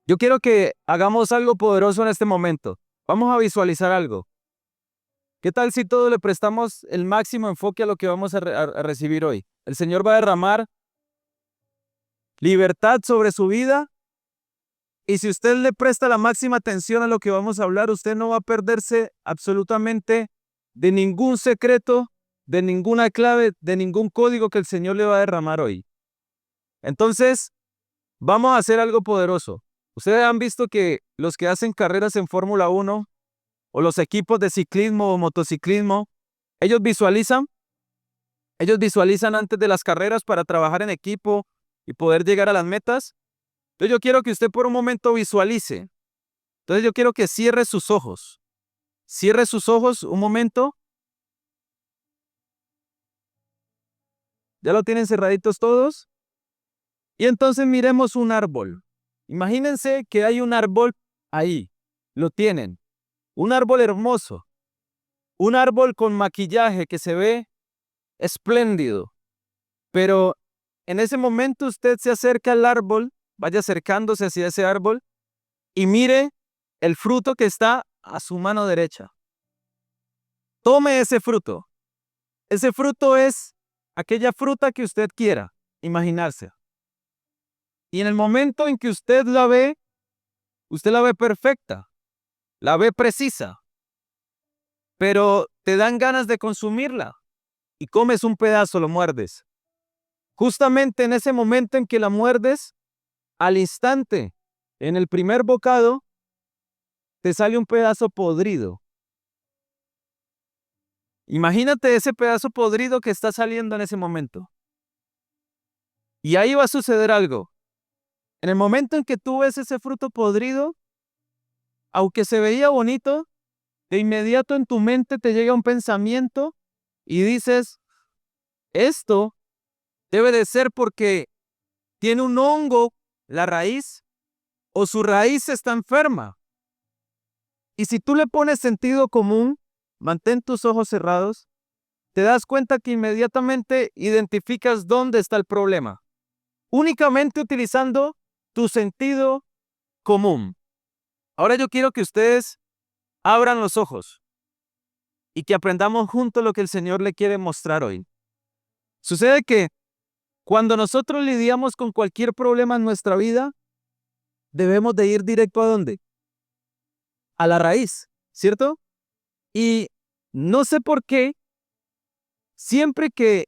Yo quiero que hagamos algo poderoso en este momento. Vamos a visualizar algo. ¿Qué tal si todos le prestamos el máximo enfoque a lo que vamos a recibir hoy? El Señor va a derramar libertad sobre su vida y si usted le presta la máxima atención a lo que vamos a hablar, usted no va a perderse absolutamente de ningún secreto, de ninguna clave, de ningún código que el Señor le va a derramar hoy. Entonces, vamos a hacer algo poderoso. Ustedes han visto que los que hacen carreras en Fórmula 1 o los equipos de ciclismo o motociclismo, ellos visualizan, ellos visualizan antes de las carreras para trabajar en equipo y poder llegar a las metas. Entonces yo quiero que usted por un momento visualice. Entonces yo quiero que cierre sus ojos. Cierre sus ojos un momento. ¿Ya lo tienen cerraditos todos? Y entonces miremos un árbol. Imagínense que hay un árbol ahí. Lo tienen. Un árbol hermoso. Un árbol con maquillaje que se ve espléndido. Pero en ese momento usted se acerca al árbol, vaya acercándose hacia ese árbol y mire el fruto que está a su mano derecha. Tome ese fruto. Ese fruto es aquella fruta que usted quiera imaginarse. Y en el momento en que usted la ve perfecta, la ve precisa, pero te dan ganas de consumirla y comes un pedazo, lo muerdes. Justamente en ese momento en que la muerdes, al instante, en el primer bocado, te sale un pedazo podrido. Imagínate ese pedazo podrido que está saliendo en ese momento. Y ahí va a suceder algo. En el momento en que tú ves ese fruto podrido, aunque se veía bonito, de inmediato en tu mente te llega un pensamiento y dices, esto debe de ser porque tiene un hongo la raíz o su raíz está enferma. Y si tú le pones sentido común, mantén tus ojos cerrados, te das cuenta que inmediatamente identificas dónde está el problema, únicamente utilizando tu sentido común. Ahora yo quiero que ustedes abran los ojos y que aprendamos juntos lo que el Señor le quiere mostrar hoy. Sucede que cuando nosotros lidiamos con cualquier problema en nuestra vida, debemos de ir directo ¿a dónde? A la raíz, ¿cierto? Y no sé por qué, siempre que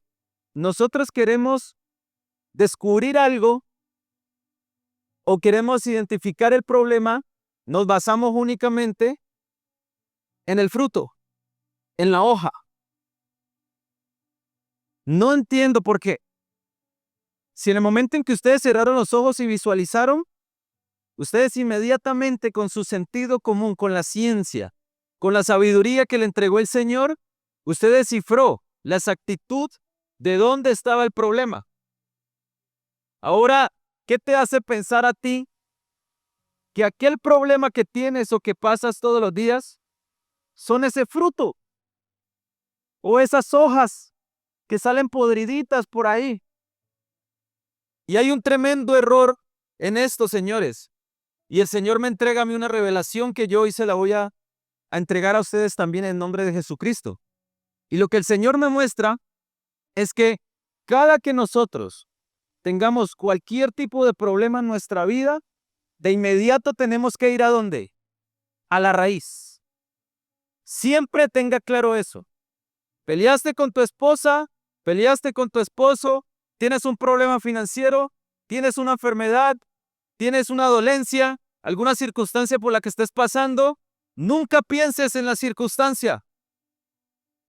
nosotros queremos descubrir algo o queremos identificar el problema, nos basamos únicamente en el fruto, en la hoja. No entiendo por qué. Si en el momento en que ustedes cerraron los ojos y visualizaron, ustedes inmediatamente con su sentido común, con la ciencia, con la sabiduría que le entregó el Señor, usted descifró la exactitud de dónde estaba el problema. Ahora, ¿qué te hace pensar a ti que aquel problema que tienes o que pasas todos los días son ese fruto o esas hojas que salen podriditas por ahí? Y hay un tremendo error en esto, señores. Y el Señor me entrega a mí una revelación que yo hoy se la voy a entregar a ustedes también en nombre de Jesucristo. Y lo que el Señor me muestra es que cada que nosotros tengamos cualquier tipo de problema en nuestra vida, de inmediato tenemos que ir ¿a dónde? A la raíz. Siempre tenga claro eso. Peleaste con tu esposa, peleaste con tu esposo, tienes un problema financiero, tienes una enfermedad, tienes una dolencia, alguna circunstancia por la que estés pasando, nunca pienses en la circunstancia.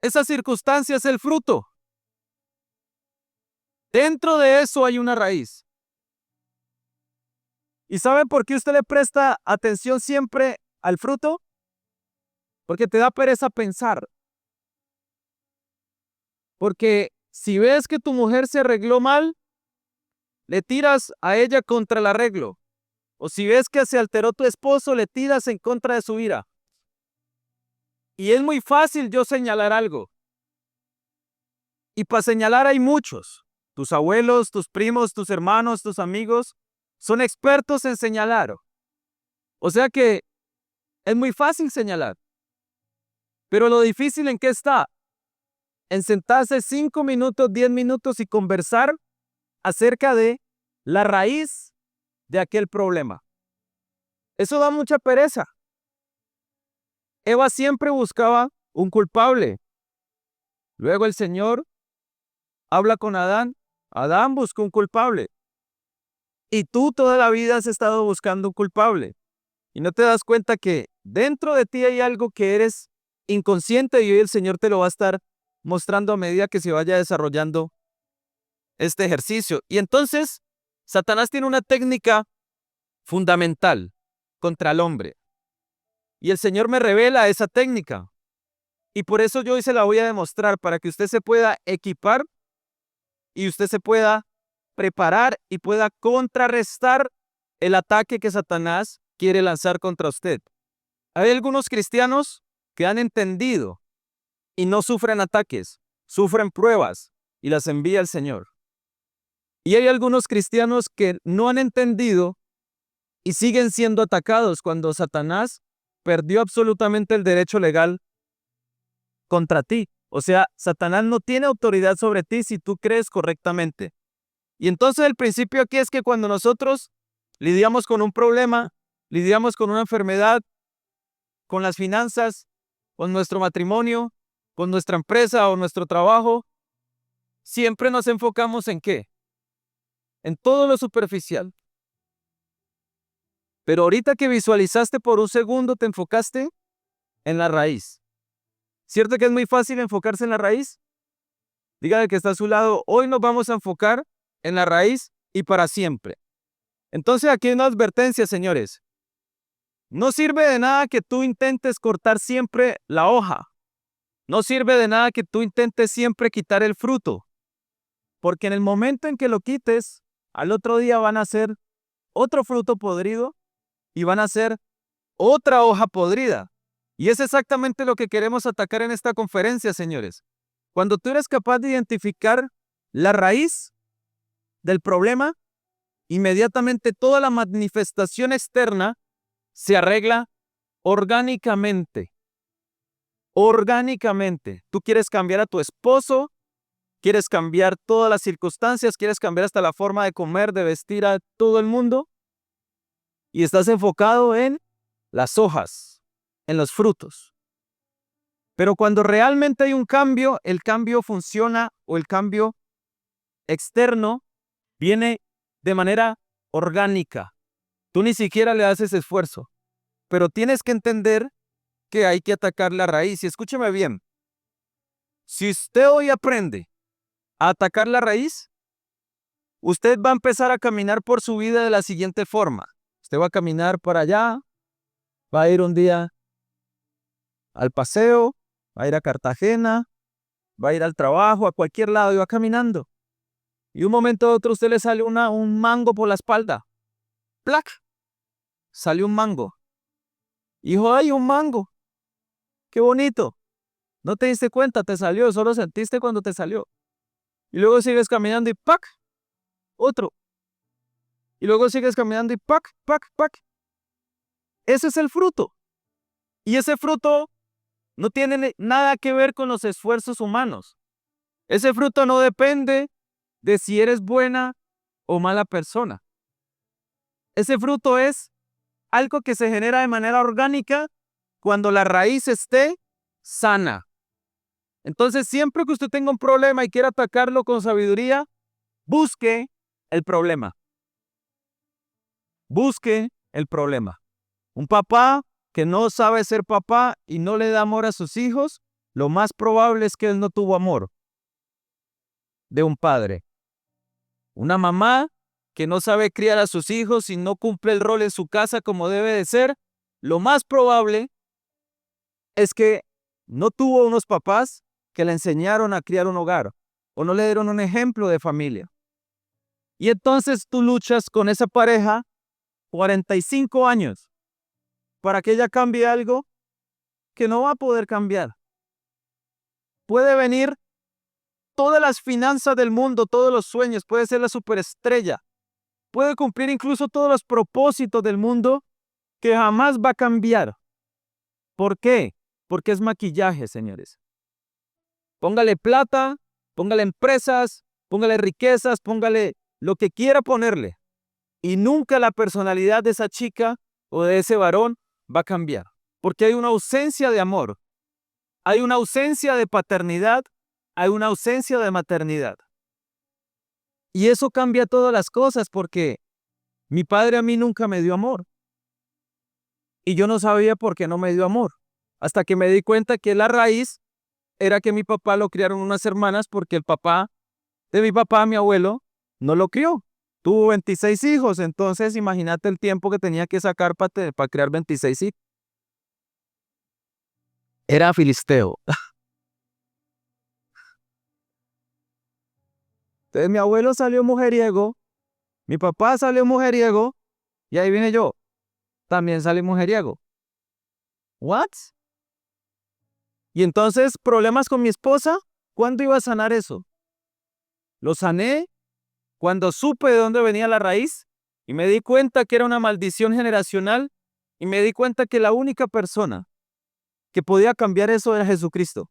Esa circunstancia es el fruto. Dentro de eso hay una raíz. ¿Y sabe por qué usted le presta atención siempre al fruto? Porque te da pereza pensar. Porque si ves que tu mujer se arregló mal, le tiras a ella contra el arreglo. O si ves que se alteró tu esposo, le tiras en contra de su ira. Y es muy fácil yo señalar algo. Y para señalar hay muchos. Tus abuelos, tus primos, tus hermanos, tus amigos son expertos en señalar. O sea que es muy fácil señalar. Pero lo difícil ¿en qué está? En sentarse 5 minutos, 10 minutos y conversar acerca de la raíz de aquel problema. Eso da mucha pereza. Eva siempre buscaba un culpable. Luego el Señor habla con Adán. Adán buscó un culpable. Y tú toda la vida has estado buscando un culpable. Y no te das cuenta que dentro de ti hay algo que eres inconsciente y hoy el Señor te lo va a estar mostrando a medida que se vaya desarrollando este ejercicio. Y entonces, Satanás tiene una técnica fundamental contra el hombre. Y el Señor me revela esa técnica. Y por eso yo hoy se la voy a demostrar, para que usted se pueda equipar y usted se pueda preparar y pueda contrarrestar el ataque que Satanás quiere lanzar contra usted. Hay algunos cristianos que han entendido y no sufren ataques, sufren pruebas y las envía el Señor. Y hay algunos cristianos que no han entendido y siguen siendo atacados cuando Satanás perdió absolutamente el derecho legal contra ti. O sea, Satanás no tiene autoridad sobre ti si tú crees correctamente. Y entonces el principio aquí es que cuando nosotros lidiamos con un problema, lidiamos con una enfermedad, con las finanzas, con nuestro matrimonio, con nuestra empresa o nuestro trabajo, siempre nos enfocamos ¿en qué? En todo lo superficial. Pero ahorita que visualizaste por un segundo, te enfocaste en la raíz. ¿Cierto que es muy fácil enfocarse en la raíz? Dígale que está a su lado, hoy nos vamos a enfocar en la raíz y para siempre. Entonces aquí hay una advertencia, señores. No sirve de nada que tú intentes cortar siempre la hoja. No sirve de nada que tú intentes siempre quitar el fruto. Porque en el momento en que lo quites, al otro día van a ser otro fruto podrido y van a ser otra hoja podrida. Y es exactamente lo que queremos atacar en esta conferencia, señores. Cuando tú eres capaz de identificar la raíz del problema, inmediatamente toda la manifestación externa se arregla orgánicamente. Orgánicamente. Tú quieres cambiar a tu esposo, quieres cambiar todas las circunstancias, quieres cambiar hasta la forma de comer, de vestir a todo el mundo, y estás enfocado en las hojas, en los frutos. Pero cuando realmente hay un cambio, el cambio funciona o el cambio externo viene de manera orgánica. Tú ni siquiera le haces esfuerzo, pero tienes que entender que hay que atacar la raíz. Y escúcheme bien, si usted hoy aprende a atacar la raíz, usted va a empezar a caminar por su vida de la siguiente forma. Usted va a caminar para allá, va a ir un día al paseo, va a ir a Cartagena, va a ir al trabajo, a cualquier lado y va caminando. Y un momento a otro usted le sale un mango por la espalda. ¡Plac! Salió un mango. Hijo, ¡ay, un mango! ¡Qué bonito! No te diste cuenta, te salió, solo sentiste cuando te salió. Y luego sigues caminando y ¡pac! Otro. Y luego sigues caminando y ¡pac, pac, pac! Ese es el fruto. Y ese fruto no tiene nada que ver con los esfuerzos humanos. Ese fruto no depende de si eres buena o mala persona. Ese fruto es algo que se genera de manera orgánica cuando la raíz esté sana. Entonces, siempre que usted tenga un problema y quiera atacarlo con sabiduría, busque el problema. Busque el problema. Un papá que no sabe ser papá y no le da amor a sus hijos, lo más probable es que él no tuvo amor de un padre. Una mamá que no sabe criar a sus hijos y no cumple el rol en su casa como debe de ser, lo más probable es que no tuvo unos papás que le enseñaron a criar un hogar o no le dieron un ejemplo de familia. Y entonces tú luchas con esa pareja 45 años para que ella cambie algo que no va a poder cambiar. Puede venir todas las finanzas del mundo, todos los sueños, puede ser la superestrella, puede cumplir incluso todos los propósitos del mundo, que jamás va a cambiar. ¿Por qué? Porque es maquillaje, señores. Póngale plata, póngale empresas, póngale riquezas, póngale lo que quiera ponerle. Y nunca la personalidad de esa chica o de ese varón va a cambiar. Porque hay una ausencia de amor, hay una ausencia de paternidad, hay una ausencia de maternidad. Y eso cambia todas las cosas porque mi padre a mí nunca me dio amor. Y yo no sabía por qué no me dio amor. Hasta que me di cuenta que la raíz era que mi papá lo criaron unas hermanas porque el papá de mi papá, mi abuelo, no lo crió. Tuvo 26 hijos, entonces imagínate el tiempo que tenía que sacar para criar 26 hijos. Era filisteo. Entonces mi abuelo salió mujeriego, mi papá salió mujeriego, y ahí vine yo. También salí mujeriego. ¿What? Y entonces, problemas con mi esposa, ¿cuándo iba a sanar eso? Lo sané cuando supe de dónde venía la raíz y me di cuenta que era una maldición generacional y me di cuenta que la única persona que podía cambiar eso era Jesucristo.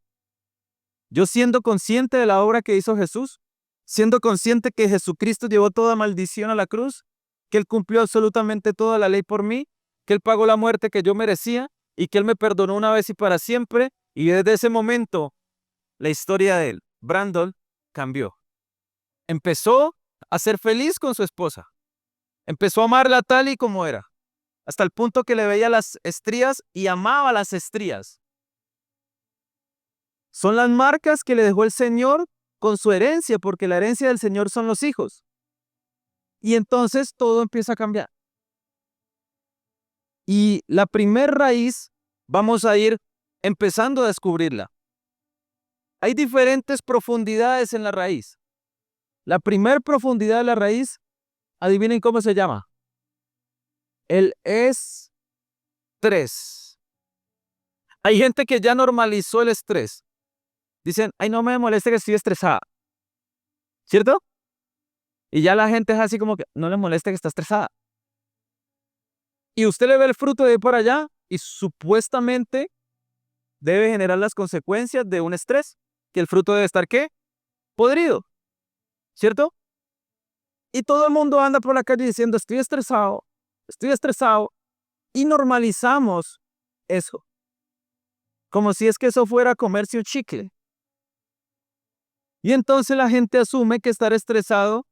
Yo siendo consciente de la obra que hizo Jesús, siendo consciente que Jesucristo llevó toda maldición a la cruz, que Él cumplió absolutamente toda la ley por mí, que Él pagó la muerte que yo merecía y que Él me perdonó una vez y para siempre, y desde ese momento la historia de él, Brandon, cambió. Empezó a ser feliz con su esposa. Empezó a amarla tal y como era, hasta el punto que le veía las estrías y amaba las estrías. Son las marcas que le dejó el Señor con su herencia, porque la herencia del Señor son los hijos. Y entonces todo empieza a cambiar. Y la primer raíz vamos a ir empezando a descubrirla. Hay diferentes profundidades en la raíz. La primer profundidad de la raíz, adivinen cómo se llama. El estrés. Hay gente que ya normalizó el estrés. Dicen, ay, no me molesta que estoy estresada. ¿Cierto? Y ya la gente es así como que no le molesta que está estresada. Y usted le ve el fruto de ahí por allá y supuestamente debe generar las consecuencias de un estrés. Que el fruto debe estar, ¿qué? Podrido. ¿Cierto? Y todo el mundo anda por la calle diciendo, estoy estresado, y normalizamos eso. Como si es que eso fuera comerse un chicle. Y entonces la gente asume que estar estresado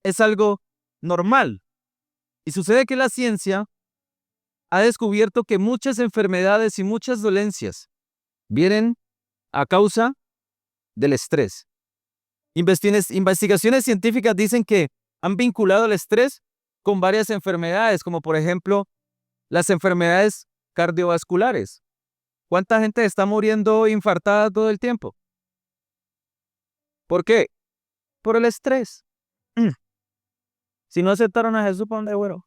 es algo normal. Y sucede que la ciencia ha descubierto que muchas enfermedades y muchas dolencias vienen a causa del estrés. Investigaciones científicas dicen que han vinculado el estrés con varias enfermedades, como por ejemplo las enfermedades cardiovasculares. ¿Cuánta gente está muriendo infartada todo el tiempo? ¿Por qué? Por el estrés. Si no aceptaron a Jesús, ¿para dónde fueron?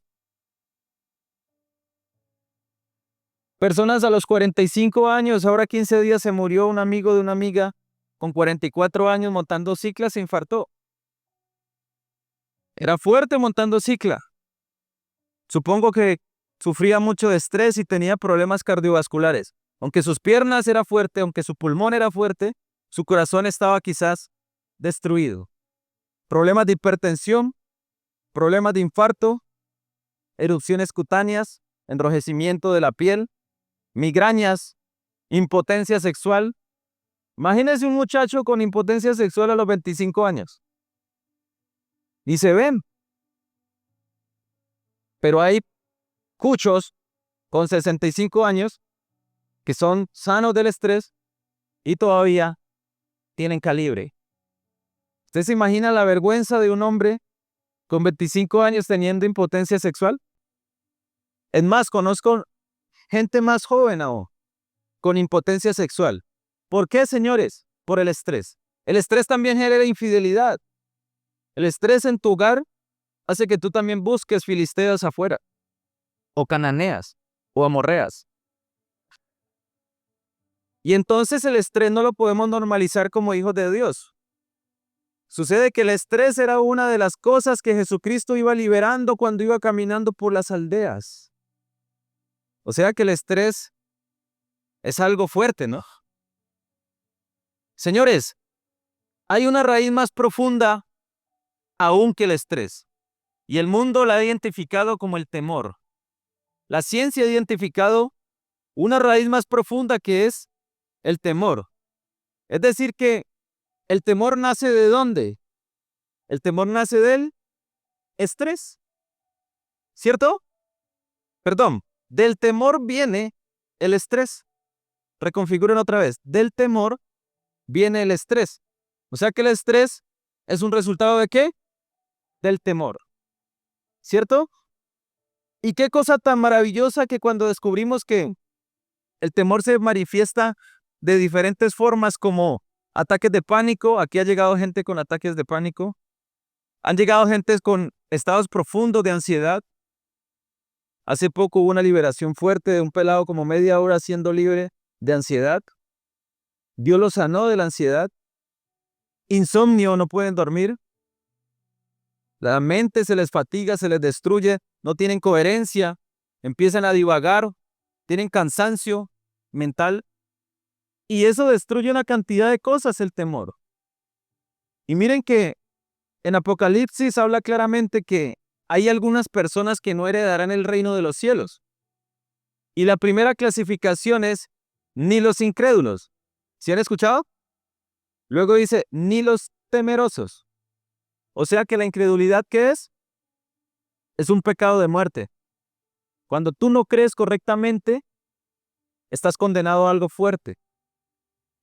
Personas a los 45 años, ahora 15 días se murió un amigo de una amiga con 44 años montando cicla, se infartó. Era fuerte montando cicla. Supongo que sufría mucho de estrés y tenía problemas cardiovasculares. Aunque sus piernas eran fuertes, aunque su pulmón era fuerte, su corazón estaba quizás destruido. Problemas de hipertensión, problemas de infarto, erupciones cutáneas, enrojecimiento de la piel, migrañas, impotencia sexual. Imagínense un muchacho con impotencia sexual a los 25 años. Y se ven. Pero hay cuchos con 65 años que son sanos del estrés y todavía tienen calibre. ¿Usted se imagina la vergüenza de un hombre con 25 años teniendo impotencia sexual? Es más, conozco gente más joven aún con impotencia sexual. ¿Por qué, señores? Por el estrés. El estrés también genera infidelidad. El estrés en tu hogar hace que tú también busques filisteas afuera, o cananeas, o amorreas. Y entonces el estrés no lo podemos normalizar como hijos de Dios. Sucede que el estrés era una de las cosas que Jesucristo iba liberando cuando iba caminando por las aldeas. O sea que el estrés es algo fuerte, ¿no? Señores, hay una raíz más profunda aún que el estrés. Y el mundo la ha identificado como el temor. La ciencia ha identificado una raíz más profunda que es el temor. Es decir, que el temor nace ¿de dónde? El temor nace del estrés, ¿cierto? Perdón, del temor viene el estrés. Reconfiguren otra vez. Del temor viene el estrés. O sea que el estrés es un resultado ¿de qué? Del temor, ¿cierto? Y qué cosa tan maravillosa que cuando descubrimos que el temor se manifiesta de diferentes formas como ataques de pánico. Aquí ha llegado gente con ataques de pánico. Han llegado gente con estados profundos de ansiedad. Hace poco hubo una liberación fuerte de un pelado como media hora siendo libre de ansiedad. Dios lo sanó de la ansiedad. Insomnio, no pueden dormir. La mente se les fatiga, se les destruye, no tienen coherencia, empiezan a divagar, tienen cansancio mental. Y eso destruye una cantidad de cosas, el temor. Y miren que en Apocalipsis habla claramente que hay algunas personas que no heredarán el reino de los cielos. Y la primera clasificación es ni los incrédulos. ¿Sí han escuchado? Luego dice ni los temerosos. O sea que la incredulidad, ¿qué es? Es un pecado de muerte. Cuando tú no crees correctamente, estás condenado a algo fuerte.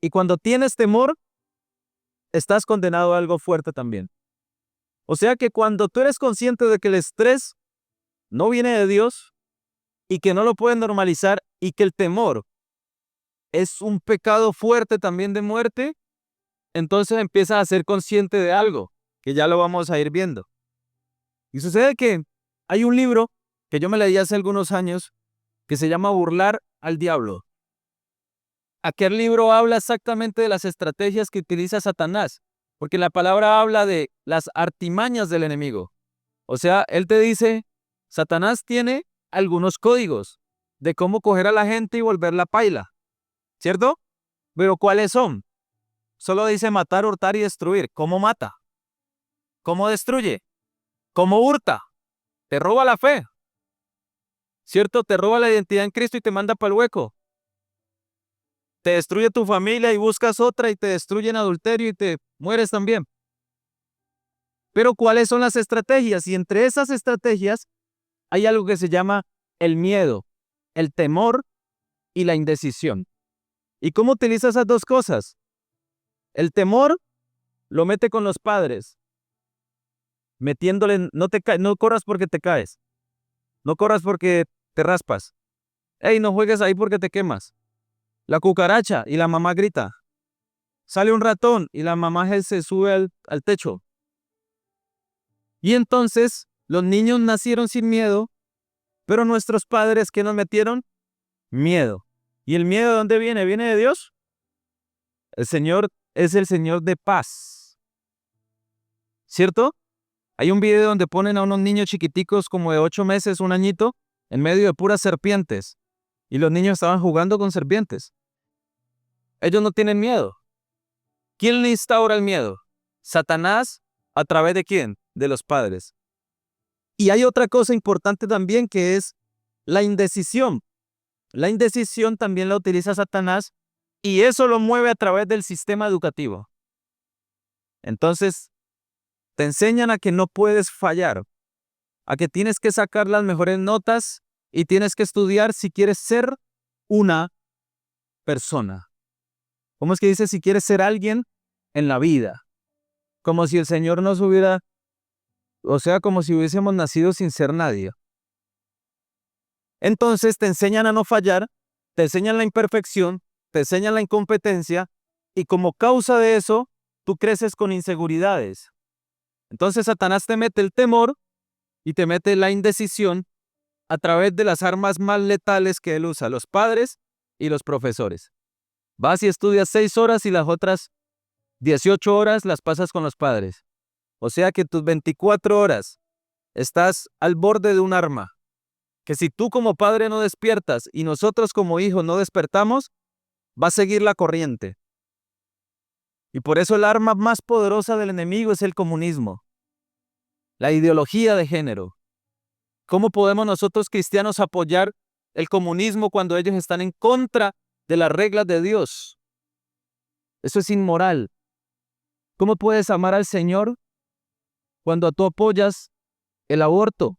Y cuando tienes temor, estás condenado a algo fuerte también. O sea que cuando tú eres consciente de que el estrés no viene de Dios y que no lo puedes normalizar y que el temor es un pecado fuerte también de muerte, entonces empiezas a ser consciente de algo, que ya lo vamos a ir viendo. Y sucede que hay un libro que yo me leí hace algunos años que se llama Burlar al Diablo. Aquel libro habla exactamente de las estrategias que utiliza Satanás, porque la palabra habla de las artimañas del enemigo. O sea, él te dice, Satanás tiene algunos códigos de cómo coger a la gente y volverla paila, ¿cierto? Pero ¿cuáles son? Solo dice matar, hurtar y destruir. ¿Cómo mata? ¿Cómo destruye? ¿Cómo hurta? Te roba la fe, ¿cierto? Te roba la identidad en Cristo y te manda para el hueco. Te destruye tu familia y buscas otra y te destruye en adulterio y te mueres también. Pero ¿cuáles son las estrategias? Y entre esas estrategias hay algo que se llama el miedo, el temor y la indecisión. ¿Y cómo utiliza esas dos cosas? El temor lo mete con los padres, metiéndole, no corras porque te caes, no corras porque te raspas, hey, no juegues ahí porque te quemas. La cucaracha y la mamá grita. Sale un ratón y la mamá se sube al techo. Y entonces los niños nacieron sin miedo, pero nuestros padres, ¿qué nos metieron? Miedo. ¿Y el miedo de dónde viene? ¿Viene de Dios? El Señor es el Señor de paz, ¿cierto? Hay un video donde ponen a unos niños chiquiticos como de 8 meses, un añito, en medio de puras serpientes. Y los niños estaban jugando con serpientes. Ellos no tienen miedo. ¿Quién le instaura el miedo? Satanás, ¿a través de quién? De los padres. Y hay otra cosa importante también que es la indecisión. La indecisión también la utiliza Satanás y eso lo mueve a través del sistema educativo. Entonces, te enseñan a que no puedes fallar, a que tienes que sacar las mejores notas y tienes que estudiar si quieres ser una persona. ¿Cómo es que dice si quieres ser alguien en la vida? Como si el Señor nos hubiera, o sea, como si hubiésemos nacido sin ser nadie. Entonces te enseñan a no fallar, te enseñan la imperfección, te enseñan la incompetencia y como causa de eso, tú creces con inseguridades. Entonces Satanás te mete el temor y te mete la indecisión a través de las armas más letales que él usa, los padres y los profesores. Vas y estudias 6 horas y las otras 18 horas las pasas con los padres. O sea que tus 24 horas estás al borde de un arma que si tú como padre no despiertas y nosotros como hijos no despertamos, va a seguir la corriente. Y por eso el arma más poderosa del enemigo es el comunismo, la ideología de género. ¿Cómo podemos nosotros cristianos apoyar el comunismo cuando ellos están en contra de las reglas de Dios? Eso es inmoral. ¿Cómo puedes amar al Señor cuando tú apoyas el aborto?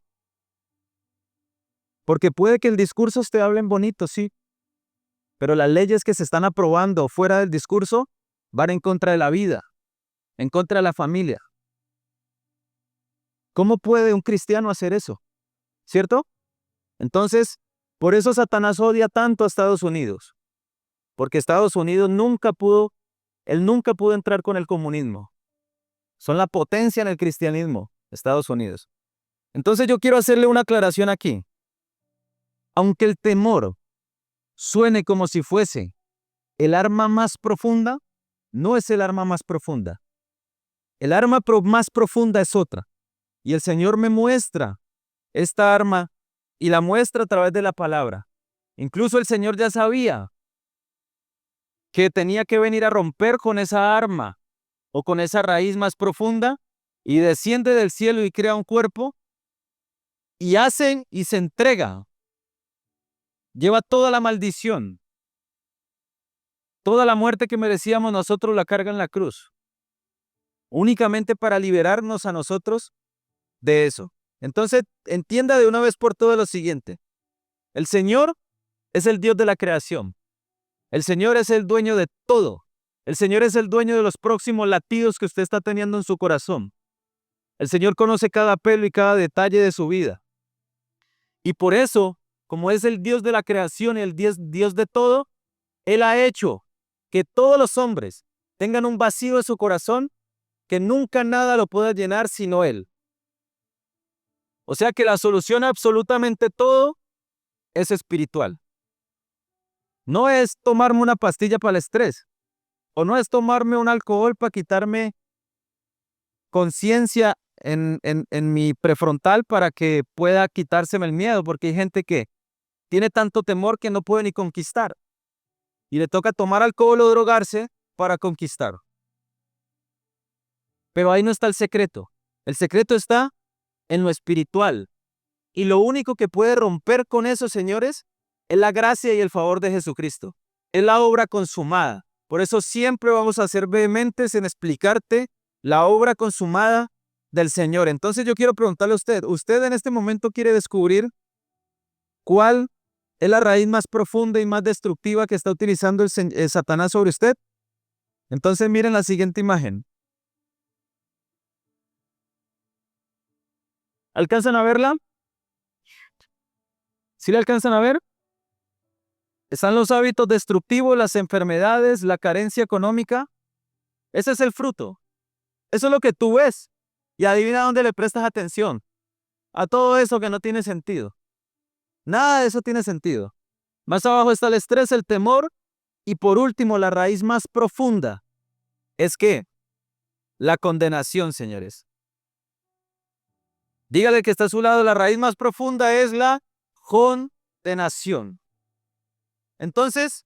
Porque puede que el discurso te hablen bonito, sí, pero las leyes que se están aprobando fuera del discurso van en contra de la vida, en contra de la familia. ¿Cómo puede un cristiano hacer eso? ¿Cierto? Entonces, por eso Satanás odia tanto a Estados Unidos, porque Estados Unidos nunca pudo entrar con el comunismo. Son la potencia en el cristianismo, Estados Unidos. Entonces yo quiero hacerle una aclaración aquí. Aunque el temor suene como si fuese el arma más profunda, no es el arma más profunda. El arma más profunda es otra. Y el Señor me muestra esta arma y la muestra a través de la palabra. Incluso el Señor ya sabía que tenía que venir a romper con esa arma o con esa raíz más profunda y desciende del cielo y crea un cuerpo y hace y se entrega. Lleva toda la maldición, toda la muerte que merecíamos nosotros la carga en la cruz, únicamente para liberarnos a nosotros de eso. Entonces, entienda de una vez por todas lo siguiente. El Señor es el Dios de la creación. El Señor es el dueño de todo. El Señor es el dueño de los próximos latidos que usted está teniendo en su corazón. El Señor conoce cada pelo y cada detalle de su vida. Y por eso, como es el Dios de la creación y el Dios de todo, Él ha hecho que todos los hombres tengan un vacío en su corazón que nunca nada lo pueda llenar sino Él. O sea que la solución a absolutamente todo es espiritual. No es tomarme una pastilla para el estrés, o no es tomarme un alcohol para quitarme conciencia en mi prefrontal para que pueda quitárseme el miedo, porque hay gente que tiene tanto temor que no puede ni conquistar. Y le toca tomar alcohol o drogarse para conquistar. Pero ahí no está el secreto. El secreto está en lo espiritual. Y lo único que puede romper con eso, señores, es la gracia y el favor de Jesucristo. Es la obra consumada. Por eso siempre vamos a ser vehementes en explicarte la obra consumada del Señor. Entonces yo quiero preguntarle a usted, ¿usted en este momento quiere descubrir cuál es la raíz más profunda y más destructiva que está utilizando el Satanás sobre usted? Entonces miren la siguiente imagen. ¿Alcanzan a verla? ¿Sí la alcanzan a ver? Están los hábitos destructivos, las enfermedades, la carencia económica. Ese es el fruto. Eso es lo que tú ves. Y adivina dónde le prestas atención. A todo eso que no tiene sentido. Nada de eso tiene sentido. Más abajo está el estrés, el temor. Y por último, la raíz más profunda es que la condenación, señores. Dígale que está a su lado, la raíz más profunda es la condenación. Entonces,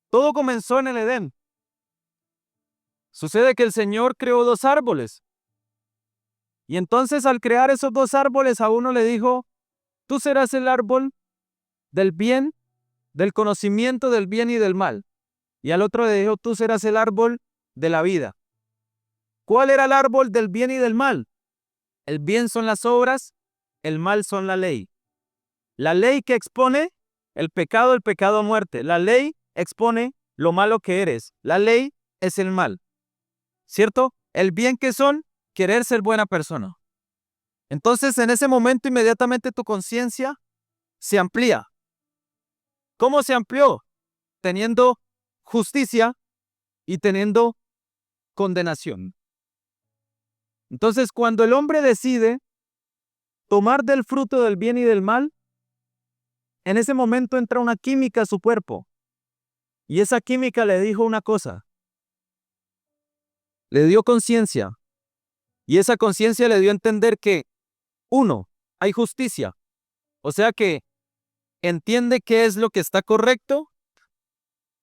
todo comenzó en el Edén. Sucede que el Señor creó dos árboles. Y entonces al crear esos dos árboles, a uno le dijo, tú serás el árbol del bien, del conocimiento del bien y del mal. Y al otro le dijo, tú serás el árbol de la vida. ¿Cuál era el árbol del bien y del mal? El bien son las obras, el mal son la ley. La ley que expone el pecado a muerte. La ley expone lo malo que eres. La ley es el mal. ¿Cierto? El bien que son, querer ser buena persona. Entonces, en ese momento, inmediatamente tu conciencia se amplía. ¿Cómo se amplió? Teniendo justicia y teniendo condenación. Entonces, cuando el hombre decide tomar del fruto del bien y del mal, en ese momento entra una química a su cuerpo. Y esa química le dijo una cosa. Le dio conciencia. Y esa conciencia le dio a entender que, uno, hay justicia. O sea que entiende qué es lo que está correcto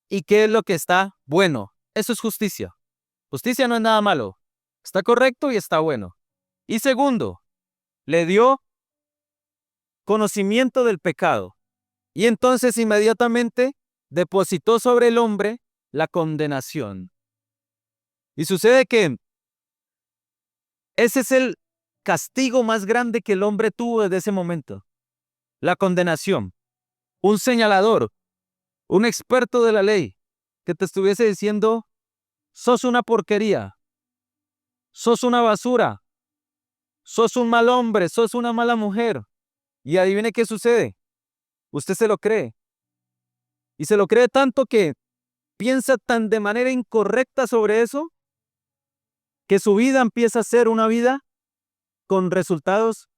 y qué es lo que está bueno. Eso es justicia. Justicia no es nada malo. Está correcto y está bueno. Y segundo, le dio conocimiento del pecado. Y entonces inmediatamente depositó sobre el hombre la condenación. Y sucede que ese es el castigo más grande que el hombre tuvo desde ese momento. La condenación. Un señalador, un experto de la ley, que te estuviese diciendo, sos una porquería, sos una basura, sos un mal hombre, sos una mala mujer. Y adivine qué sucede. Usted se lo cree. Y se lo cree tanto que piensa tan de manera incorrecta sobre eso, que su vida empieza a ser una vida con resultados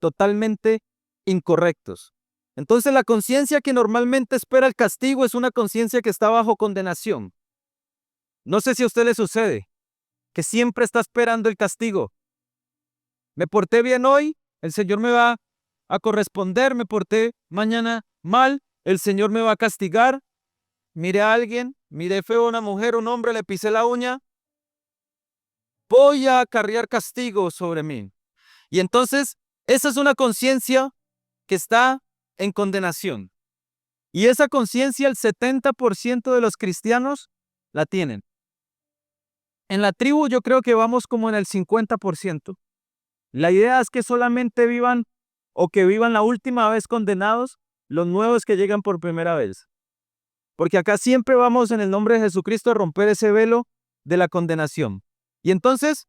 totalmente incorrectos. Entonces la conciencia que normalmente espera el castigo es una conciencia que está bajo condenación. No sé si a usted le sucede, que siempre está esperando el castigo. Me porté bien hoy, el Señor me va a corresponder, me porté mañana mal, el Señor me va a castigar. Miré a alguien, miré feo a una mujer, un hombre, le pisé la uña. Voy a acarrear castigo sobre mí. Y entonces, esa es una conciencia que está en condenación. Y esa conciencia el 70% de los cristianos la tienen. En la tribu yo creo que vamos como en el 50%. La idea es que solamente vivan o que vivan la última vez condenados los nuevos que llegan por primera vez. Porque acá siempre vamos en el nombre de Jesucristo a romper ese velo de la condenación. Y entonces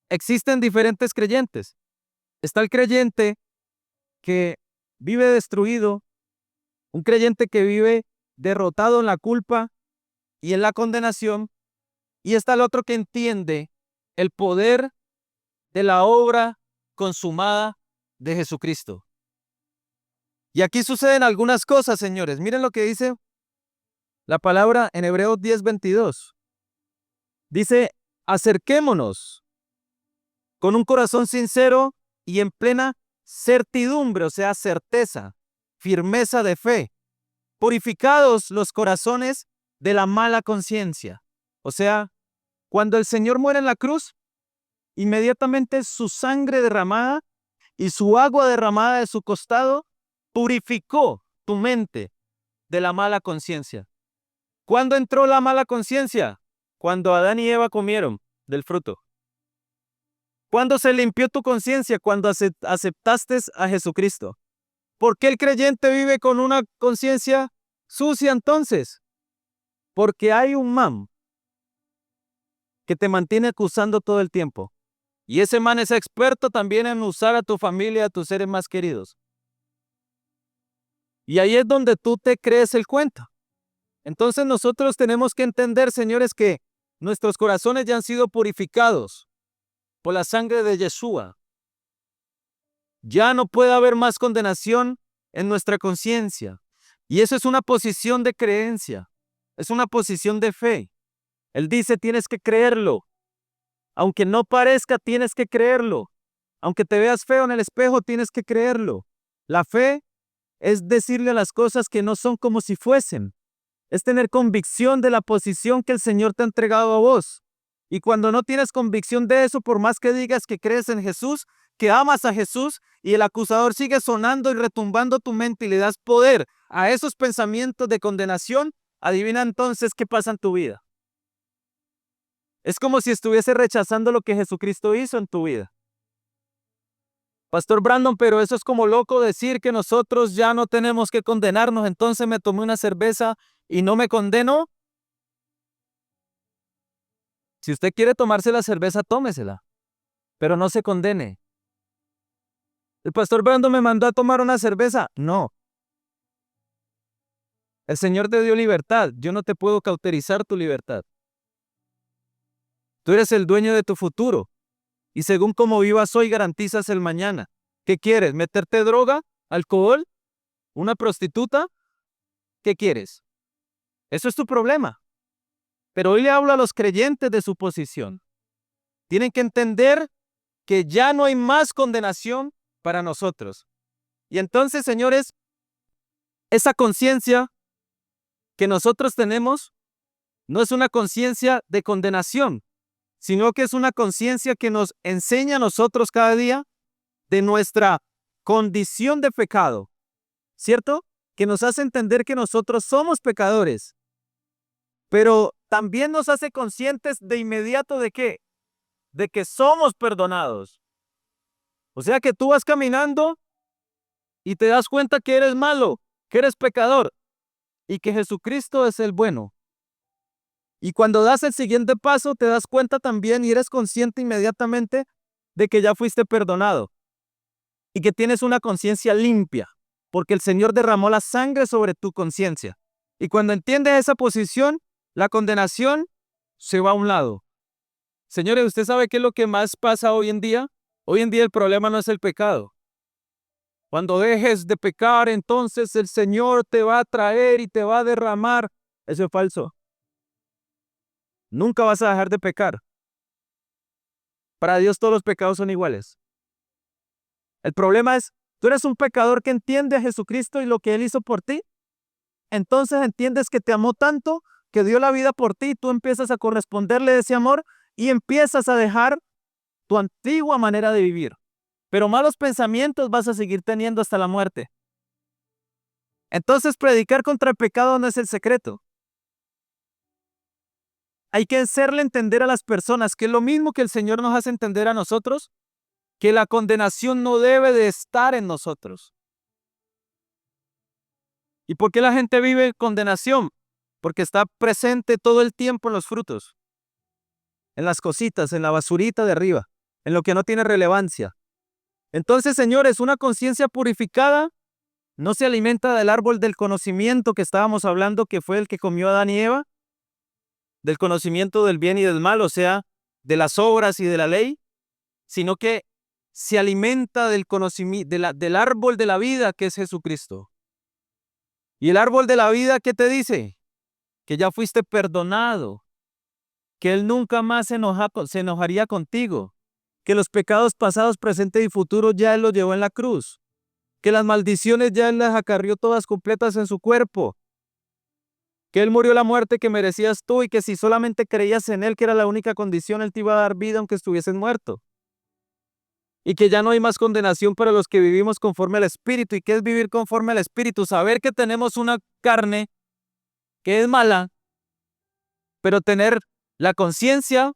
existen diferentes creyentes. Está el creyente que vive destruido, un creyente que vive derrotado en la culpa y en la condenación, y está el otro que entiende el poder de la obra consumada de Jesucristo. Y aquí suceden algunas cosas, señores. Miren lo que dice la palabra en Hebreos 10:22. Dice, acerquémonos con un corazón sincero y en plena certidumbre, o sea, certeza, firmeza de fe, purificados los corazones de la mala conciencia. O sea, cuando el Señor muere en la cruz, inmediatamente su sangre derramada y su agua derramada de su costado purificó tu mente de la mala conciencia. ¿Cuándo entró la mala conciencia? Cuando Adán y Eva comieron del fruto. ¿Cuándo se limpió tu conciencia? Cuando aceptaste a Jesucristo. ¿Por qué el creyente vive con una conciencia sucia entonces? Porque hay un man que te mantiene acusando todo el tiempo. Y ese man es experto también en usar a tu familia, a tus seres más queridos. Y ahí es donde tú te crees el cuento. Entonces nosotros tenemos que entender, señores, que nuestros corazones ya han sido purificados por la sangre de Yeshua. Ya no puede haber más condenación en nuestra conciencia. Y eso es una posición de creencia. Es una posición de fe. Él dice, tienes que creerlo. Aunque no parezca, tienes que creerlo. Aunque te veas feo en el espejo, tienes que creerlo. La fe es decirle las cosas que no son como si fuesen. Es tener convicción de la posición que el Señor te ha entregado a vos. Y cuando no tienes convicción de eso, por más que digas que crees en Jesús, que amas a Jesús, y el acusador sigue sonando y retumbando tu mente y le das poder a esos pensamientos de condenación, adivina entonces qué pasa en tu vida. Es como si estuviese rechazando lo que Jesucristo hizo en tu vida. Pastor Brandon, pero eso es como loco decir que nosotros ya no tenemos que condenarnos, entonces me tomé una cerveza y no me condeno. Si usted quiere tomarse la cerveza, tómesela, pero no se condene. ¿El pastor Brandon me mandó a tomar una cerveza? No. El Señor te dio libertad. Yo no te puedo cauterizar tu libertad. Tú eres el dueño de tu futuro. Y según cómo vivas hoy, garantizas el mañana. ¿Qué quieres? ¿Meterte droga? ¿Alcohol? ¿Una prostituta? ¿Qué quieres? Eso es tu problema. Pero hoy le hablo a los creyentes de su posición. Tienen que entender que ya no hay más condenación para nosotros. Y entonces, señores, Esa conciencia que nosotros tenemos no es una conciencia de condenación, sino que es una conciencia que nos enseña a nosotros cada día de nuestra condición de pecado, ¿cierto? Que nos hace entender que nosotros somos pecadores, pero también nos hace conscientes de inmediato de qué, de que somos perdonados. O sea que tú vas caminando y te das cuenta que eres malo, que eres pecador y que Jesucristo es el bueno. Y cuando das el siguiente paso, te das cuenta también y eres consciente inmediatamente de que ya fuiste perdonado y que tienes una conciencia limpia, porque el Señor derramó la sangre sobre tu conciencia. Y cuando entiendes esa posición, la condenación se va a un lado. Señores, ¿usted sabe qué es lo que más pasa hoy en día? Hoy en día el problema no es el pecado. Cuando dejes de pecar, entonces el Señor te va a traer y te va a derramar. Eso es falso. Nunca vas a dejar de pecar. Para Dios todos los pecados son iguales. El problema es, tú eres un pecador que entiende a Jesucristo y lo que Él hizo por ti. Entonces entiendes que te amó tanto, que dio la vida por ti, y tú empiezas a corresponderle ese amor y empiezas a dejar tu antigua manera de vivir. Pero malos pensamientos vas a seguir teniendo hasta la muerte. Entonces predicar contra el pecado no es el secreto. Hay que hacerle entender a las personas que es lo mismo que el Señor nos hace entender a nosotros, que la condenación no debe de estar en nosotros. ¿Y por qué la gente vive condenación? Porque está presente todo el tiempo en los frutos, en las cositas, en la basurita de arriba, en lo que no tiene relevancia. Entonces, señores, una conciencia purificada no se alimenta del árbol del conocimiento que estábamos hablando, que fue el que comió Adán y Eva, del conocimiento del bien y del mal, o sea, de las obras y de la ley, sino que se alimenta del conocimiento, del árbol de la vida, que es Jesucristo. Y el árbol de la vida, ¿qué te dice? Que ya fuiste perdonado, que Él nunca más se enojaría contigo, que los pecados pasados, presentes y futuros ya Él los llevó en la cruz, que las maldiciones ya Él las acarrió todas completas en su cuerpo, que Él murió la muerte que merecías tú y que si solamente creías en Él, que era la única condición, Él te iba a dar vida aunque estuvieses muerto. Y que ya no hay más condenación para los que vivimos conforme al Espíritu. ¿Y qué es vivir conforme al Espíritu? Saber que tenemos una carne que es mala, pero tener la conciencia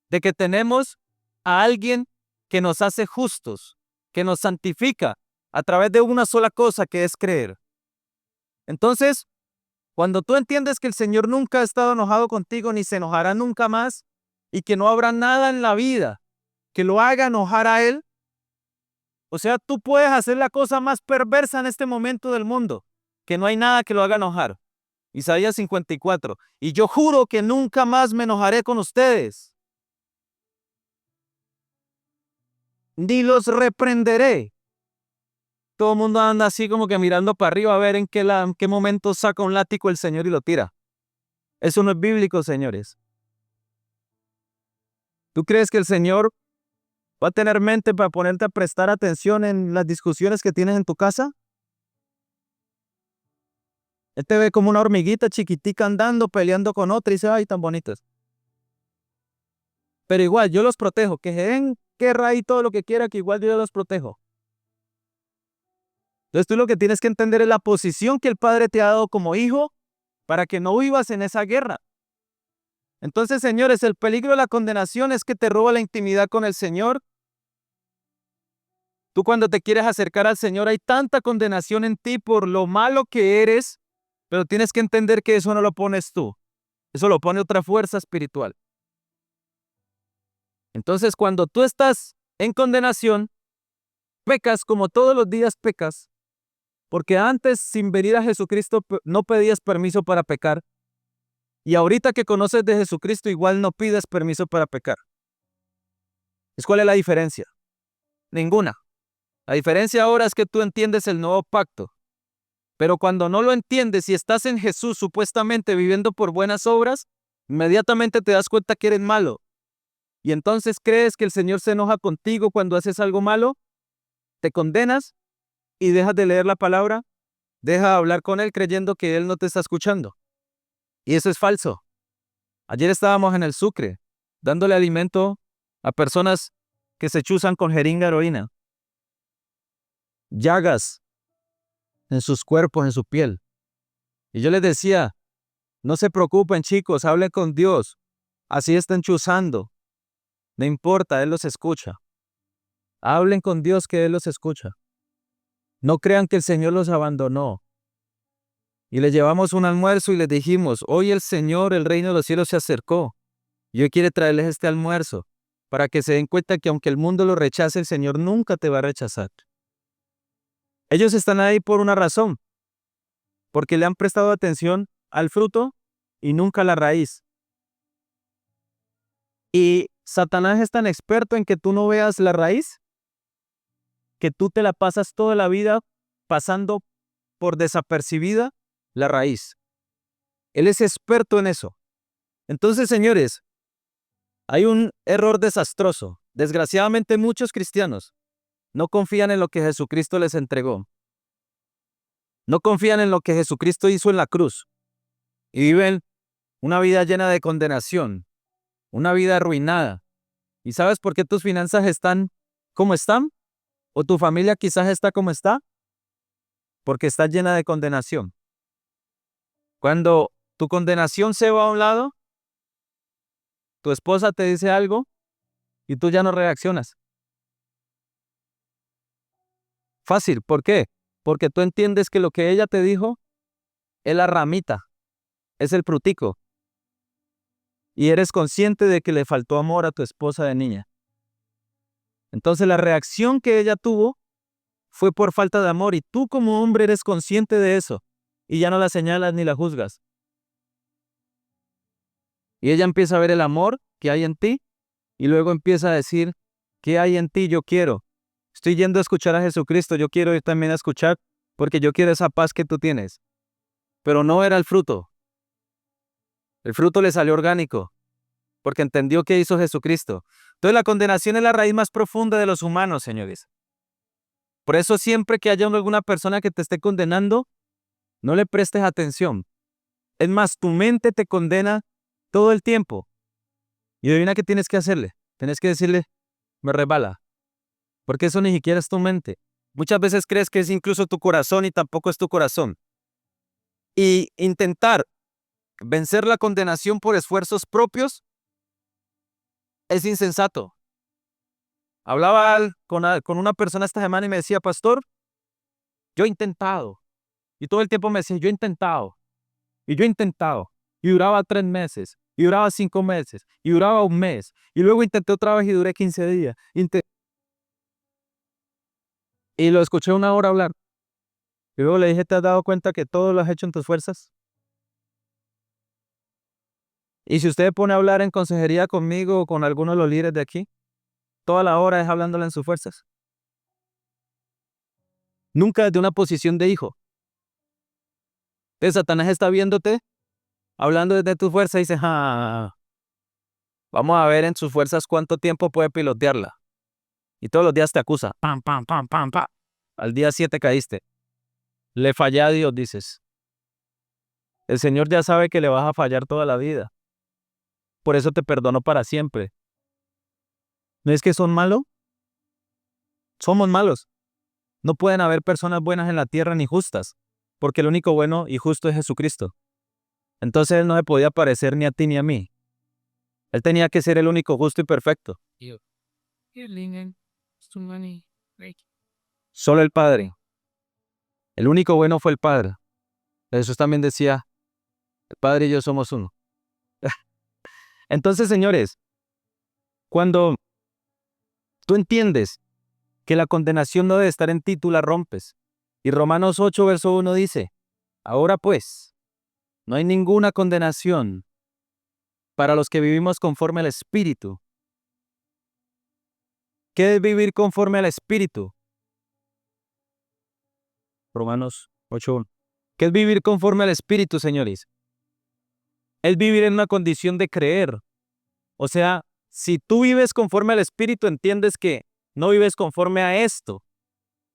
de que tenemos a alguien que nos hace justos, que nos santifica a través de una sola cosa, que es creer. Entonces, cuando tú entiendes que el Señor nunca ha estado enojado contigo, ni se enojará nunca más, y que no habrá nada en la vida que lo haga enojar a Él, o sea, tú puedes hacer la cosa más perversa en este momento del mundo, que no hay nada que lo haga enojar. Isaías 54. Y yo juro que nunca más me enojaré con ustedes, ni los reprenderé. Todo el mundo anda así como que mirando para arriba a ver en qué momento saca un látigo el Señor y lo tira. Eso no es bíblico, señores. ¿Tú crees que el Señor va a tener mente para ponerte a prestar atención en las discusiones que tienes en tu casa? Él te ve como una hormiguita chiquitica andando, peleando con otra y dice, ay, tan bonitas. Pero igual, yo los protejo. Que se den guerra y todo lo que quiera, que igual yo los protejo. Entonces tú lo que tienes que entender es la posición que el Padre te ha dado como hijo para que no vivas en esa guerra. Entonces, señores, el peligro de la condenación es que te roba la intimidad con el Señor. Tú cuando te quieres acercar al Señor hay tanta condenación en ti por lo malo que eres, pero tienes que entender que eso no lo pones tú. Eso lo pone otra fuerza espiritual. Entonces, cuando tú estás en condenación, pecas como todos los días pecas, porque antes, sin venir a Jesucristo, no pedías permiso para pecar. Y ahorita que conoces de Jesucristo, igual no pides permiso para pecar. ¿Cuál es la diferencia? Ninguna. La diferencia ahora es que tú entiendes el nuevo pacto. Pero cuando no lo entiendes y estás en Jesús supuestamente viviendo por buenas obras, inmediatamente te das cuenta que eres malo. Y entonces crees que el Señor se enoja contigo cuando haces algo malo, te condenas y dejas de leer la palabra Deja de hablar con él creyendo que él no te está escuchando. Y eso es falso. Ayer estábamos en el Sucre, dándole alimento a personas que se chuzan con jeringa heroína. Llagas en sus cuerpos, en su piel. Y yo les decía, no se preocupen, chicos, hablen con Dios. Así están chuzando. No importa, Él los escucha. Hablen con Dios que Él los escucha. No crean que el Señor los abandonó. Y les llevamos un almuerzo y les dijimos, hoy el Señor, el reino de los cielos se acercó. Y hoy quiere traerles este almuerzo para que se den cuenta que aunque el mundo lo rechace, el Señor nunca te va a rechazar. Ellos están ahí por una razón, porque le han prestado atención al fruto y nunca a la raíz. Y Satanás es tan experto en que tú no veas la raíz, que tú te la pasas toda la vida pasando por desapercibida la raíz. Él es experto en eso. Entonces, señores, hay un error desastroso. Desgraciadamente, muchos cristianos no confían en lo que Jesucristo les entregó. No confían en lo que Jesucristo hizo en la cruz. Y viven una vida llena de condenación, una vida arruinada. ¿Y sabes por qué tus finanzas están como están? ¿O tu familia quizás está como está? Porque está llena de condenación. Cuando tu condenación se va a un lado, tu esposa te dice algo y tú ya no reaccionas. Fácil, ¿por qué? Porque tú entiendes que lo que ella te dijo es la ramita, es el frutico. Y eres consciente de que le faltó amor a tu esposa de niña. Entonces la reacción que ella tuvo fue por falta de amor y tú como hombre eres consciente de eso y ya no la señalas ni la juzgas. Y ella empieza a ver el amor que hay en ti y luego empieza a decir, ¿qué hay en ti? Yo quiero. Estoy yendo a escuchar a Jesucristo, yo quiero ir también a escuchar porque yo quiero esa paz que tú tienes. Pero no era el fruto. El fruto le salió orgánico porque entendió qué hizo Jesucristo. Entonces la condenación es la raíz más profunda de los humanos, señores. Por eso siempre que haya alguna persona que te esté condenando, no le prestes atención. Es más, tu mente te condena todo el tiempo. Y adivina qué tienes que hacerle. Tienes que decirle, me resbala. Porque eso ni siquiera es tu mente. Muchas veces crees que es incluso tu corazón y tampoco es tu corazón. Y intentar vencer la condenación por esfuerzos propios es insensato. Hablaba con una persona esta semana y me decía, pastor, yo he intentado. Y todo el tiempo me decía, yo he intentado. Y yo he intentado. Y duraba 3 meses. Y duraba 5 meses. Y duraba 1 mes. Y luego intenté otra vez y duré 15 días. Y lo escuché 1 hora hablar. Y luego le dije, ¿te has dado cuenta que todo lo has hecho en tus fuerzas? Y si usted pone a hablar en consejería conmigo o con alguno de los líderes de aquí, toda la hora es hablándole en sus fuerzas. Nunca desde una posición de hijo. Entonces Satanás está viéndote, hablando desde tu fuerza y dice, vamos a ver en sus fuerzas cuánto tiempo puede pilotearla. Y todos los días te acusa. Pam, pam, pam, pam, pam. Al día 7 caíste. Le fallé a Dios, dices. El Señor ya sabe que le vas a fallar toda la vida. Por eso te perdono para siempre. ¿No es que son malos? Somos malos. No pueden haber personas buenas en la tierra ni justas, porque el único bueno y justo es Jesucristo. Entonces Él no se podía parecer ni a ti ni a mí. Él tenía que ser el único justo y perfecto. Solo el Padre. El único bueno fue el Padre. Jesús también decía, el Padre y yo somos uno. Entonces, señores, cuando tú entiendes que la condenación no debe estar en ti, tú la rompes. Y Romanos 8, verso 1 dice, ahora pues, no hay ninguna condenación para los que vivimos conforme al Espíritu. ¿Qué es vivir conforme al Espíritu? Romanos 8:1. ¿Qué es vivir conforme al Espíritu, señores? Es vivir en una condición de creer. O sea, si tú vives conforme al Espíritu, entiendes que no vives conforme a esto.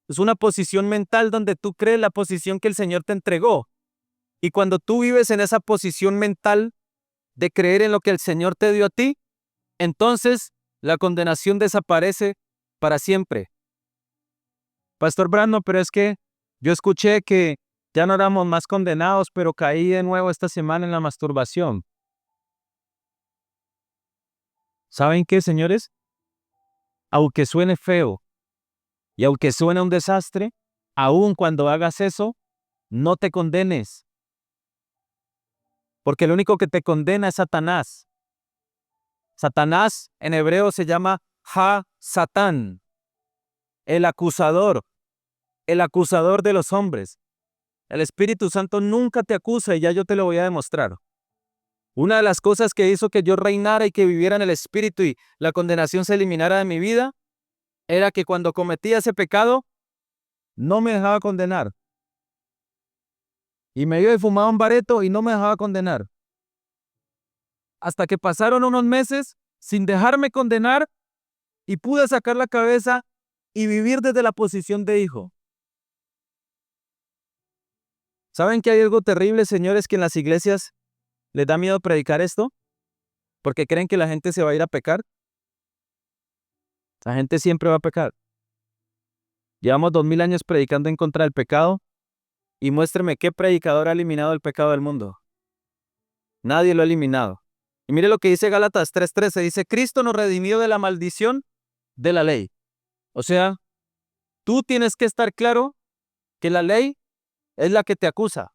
Es una posición mental donde tú crees la posición que el Señor te entregó. Y cuando tú vives en esa posición mental de creer en lo que el Señor te dio a ti, entonces la condenación desaparece para siempre. Pastor Brando, pero es que yo escuché que ya no éramos más condenados, pero caí de nuevo esta semana en la masturbación. ¿Saben qué, señores? Aunque suene feo y aunque suene un desastre, aun cuando hagas eso, no te condenes, porque el único que te condena es Satanás. Satanás en hebreo se llama Ha-Satán, el acusador de los hombres. El Espíritu Santo nunca te acusa y ya yo te lo voy a demostrar. Una de las cosas que hizo que yo reinara y que viviera en el Espíritu y la condenación se eliminara de mi vida era que cuando cometía ese pecado no me dejaba condenar. Y me iba y fumaba un bareto y no me dejaba condenar. Hasta que pasaron unos meses sin dejarme condenar y pude sacar la cabeza y vivir desde la posición de hijo. ¿Saben que hay algo terrible, señores, que en las iglesias les da miedo predicar esto? Porque creen que la gente se va a ir a pecar. La gente siempre va a pecar. Llevamos 2000 años predicando en contra del pecado y muéstreme qué predicador ha eliminado el pecado del mundo. Nadie lo ha eliminado. Y mire lo que dice Gálatas 3:13, dice, Cristo nos redimió de la maldición de la ley. O sea, tú tienes que estar claro que la ley es la que te acusa.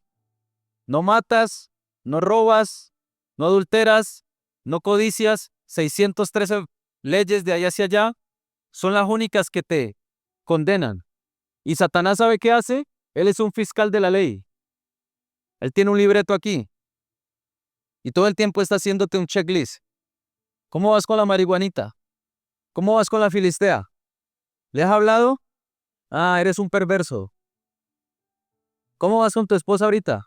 No matas, no robas, no adulteras, no codicias. 613 leyes de allá hacia allá son las únicas que te condenan. ¿Y Satanás sabe qué hace? Él es un fiscal de la ley. Él tiene un libreto aquí. Y todo el tiempo está haciéndote un checklist. ¿Cómo vas con la marihuanita? ¿Cómo vas con la filistea? ¿Le has hablado? Ah, eres un perverso. ¿Cómo vas con tu esposa ahorita?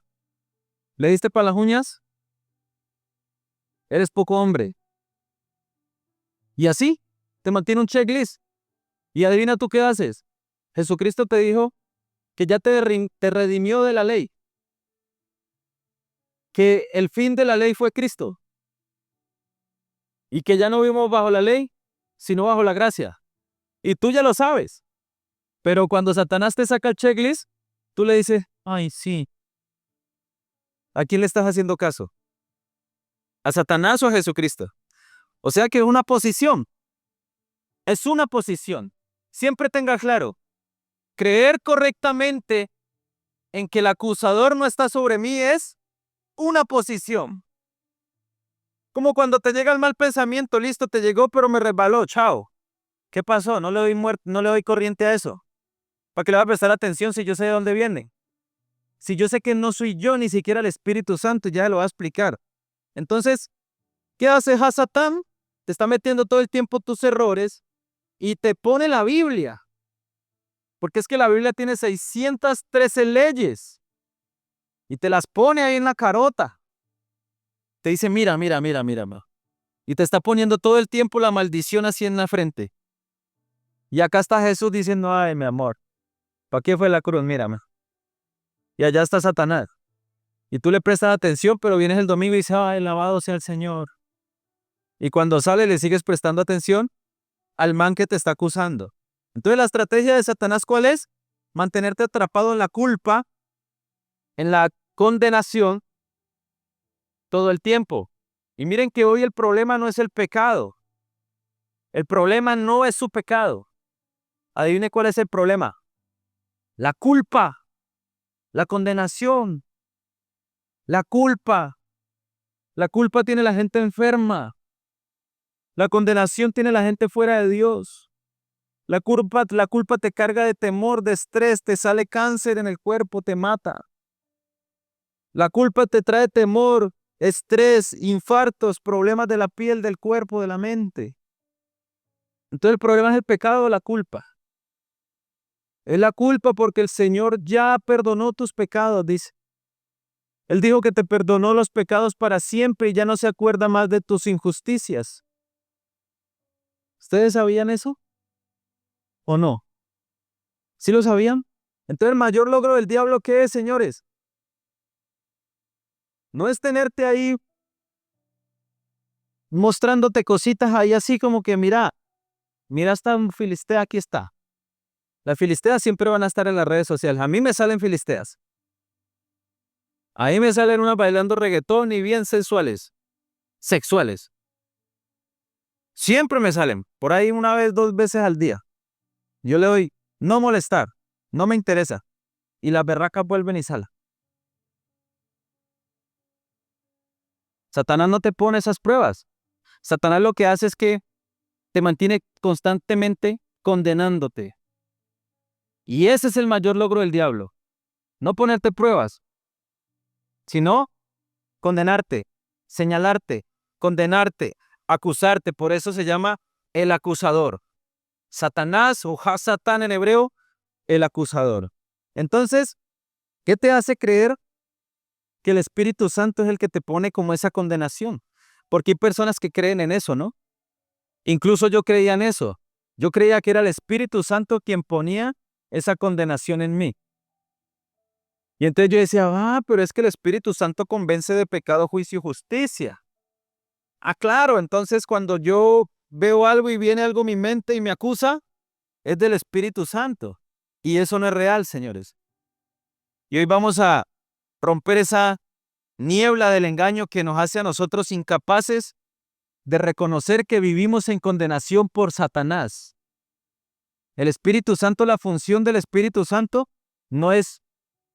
¿Le diste para las uñas? Eres poco hombre. Y así, te mantiene un checklist. Y adivina tú qué haces. Jesucristo te dijo que ya te redimió de la ley. Que el fin de la ley fue Cristo. Y que ya no vivimos bajo la ley, sino bajo la gracia. Y tú ya lo sabes. Pero cuando Satanás te saca el checklist, tú le dices, ay, sí. ¿A quién le estás haciendo caso? ¿A Satanás o a Jesucristo? O sea que es una posición. Es una posición. Siempre tenga claro, creer correctamente en que el acusador no está sobre mí es una posición. Como cuando te llega el mal pensamiento, listo, te llegó, pero me resbaló, chao. ¿Qué pasó? No le doy no le doy corriente a eso. ¿Para qué le va a prestar atención si yo sé de dónde viene? Si yo sé que no soy yo, ni siquiera el Espíritu Santo, ya lo va a explicar. Entonces, ¿qué hace Hasatán? Te está metiendo todo el tiempo tus errores y te pone la Biblia. Porque es que la Biblia tiene 613 leyes y te las pone ahí en la carota. Te dice, mira, mira, mira, mira. Y te está poniendo todo el tiempo la maldición así en la frente. Y acá está Jesús diciendo, ay, mi amor, ¿para qué fue la cruz? Mírame. Y allá está Satanás. Y tú le prestas atención, pero vienes el domingo y dices, ay, alabado sea el Señor. Y cuando sale le sigues prestando atención al man que te está acusando. Entonces la estrategia de Satanás, ¿cuál es? Mantenerte atrapado en la culpa, en la condenación, todo el tiempo. Y miren que hoy el problema no es el pecado. El problema no es su pecado. Adivine cuál es el problema. La culpa, la condenación, la culpa. La culpa tiene la gente enferma. La condenación tiene la gente fuera de Dios. La culpa te carga de temor, de estrés, te sale cáncer en el cuerpo, te mata. La culpa te trae temor, estrés, infartos, problemas de la piel, del cuerpo, de la mente. Entonces el problema es el pecado o la culpa. Es la culpa porque el Señor ya perdonó tus pecados, dice. Él dijo que te perdonó los pecados para siempre y ya no se acuerda más de tus injusticias. ¿Ustedes sabían eso? ¿O no? ¿Sí lo sabían? Entonces el mayor logro del diablo, ¿qué es, señores? No es tenerte ahí mostrándote cositas ahí así como que mira esta filistea, aquí está. Las filisteas siempre van a estar en las redes sociales. A mí me salen filisteas. Ahí me salen unas bailando reggaetón y bien sensuales. Sexuales. Siempre me salen. Por ahí una vez, 2 veces al día. Yo le doy no molestar. No me interesa. Y las berracas vuelven y salen. Satanás no te pone esas pruebas. Satanás lo que hace es que te mantiene constantemente condenándote. Y ese es el mayor logro del diablo. No ponerte pruebas, sino condenarte, señalarte, condenarte, acusarte. Por eso se llama el acusador. Satanás o Hasatán en hebreo, el acusador. Entonces, ¿qué te hace creer que el Espíritu Santo es el que te pone como esa condenación? Porque hay personas que creen en eso, ¿no? Incluso yo creía en eso. Yo creía que era el Espíritu Santo quien ponía esa condenación en mí. Y entonces yo decía, pero es que el Espíritu Santo convence de pecado, juicio y justicia. Claro, entonces cuando yo veo algo y viene algo a mi mente y me acusa, es del Espíritu Santo. Y eso no es real, señores. Y hoy vamos a romper esa niebla del engaño que nos hace a nosotros incapaces de reconocer que vivimos en condenación por Satanás. El Espíritu Santo, la función del Espíritu Santo no es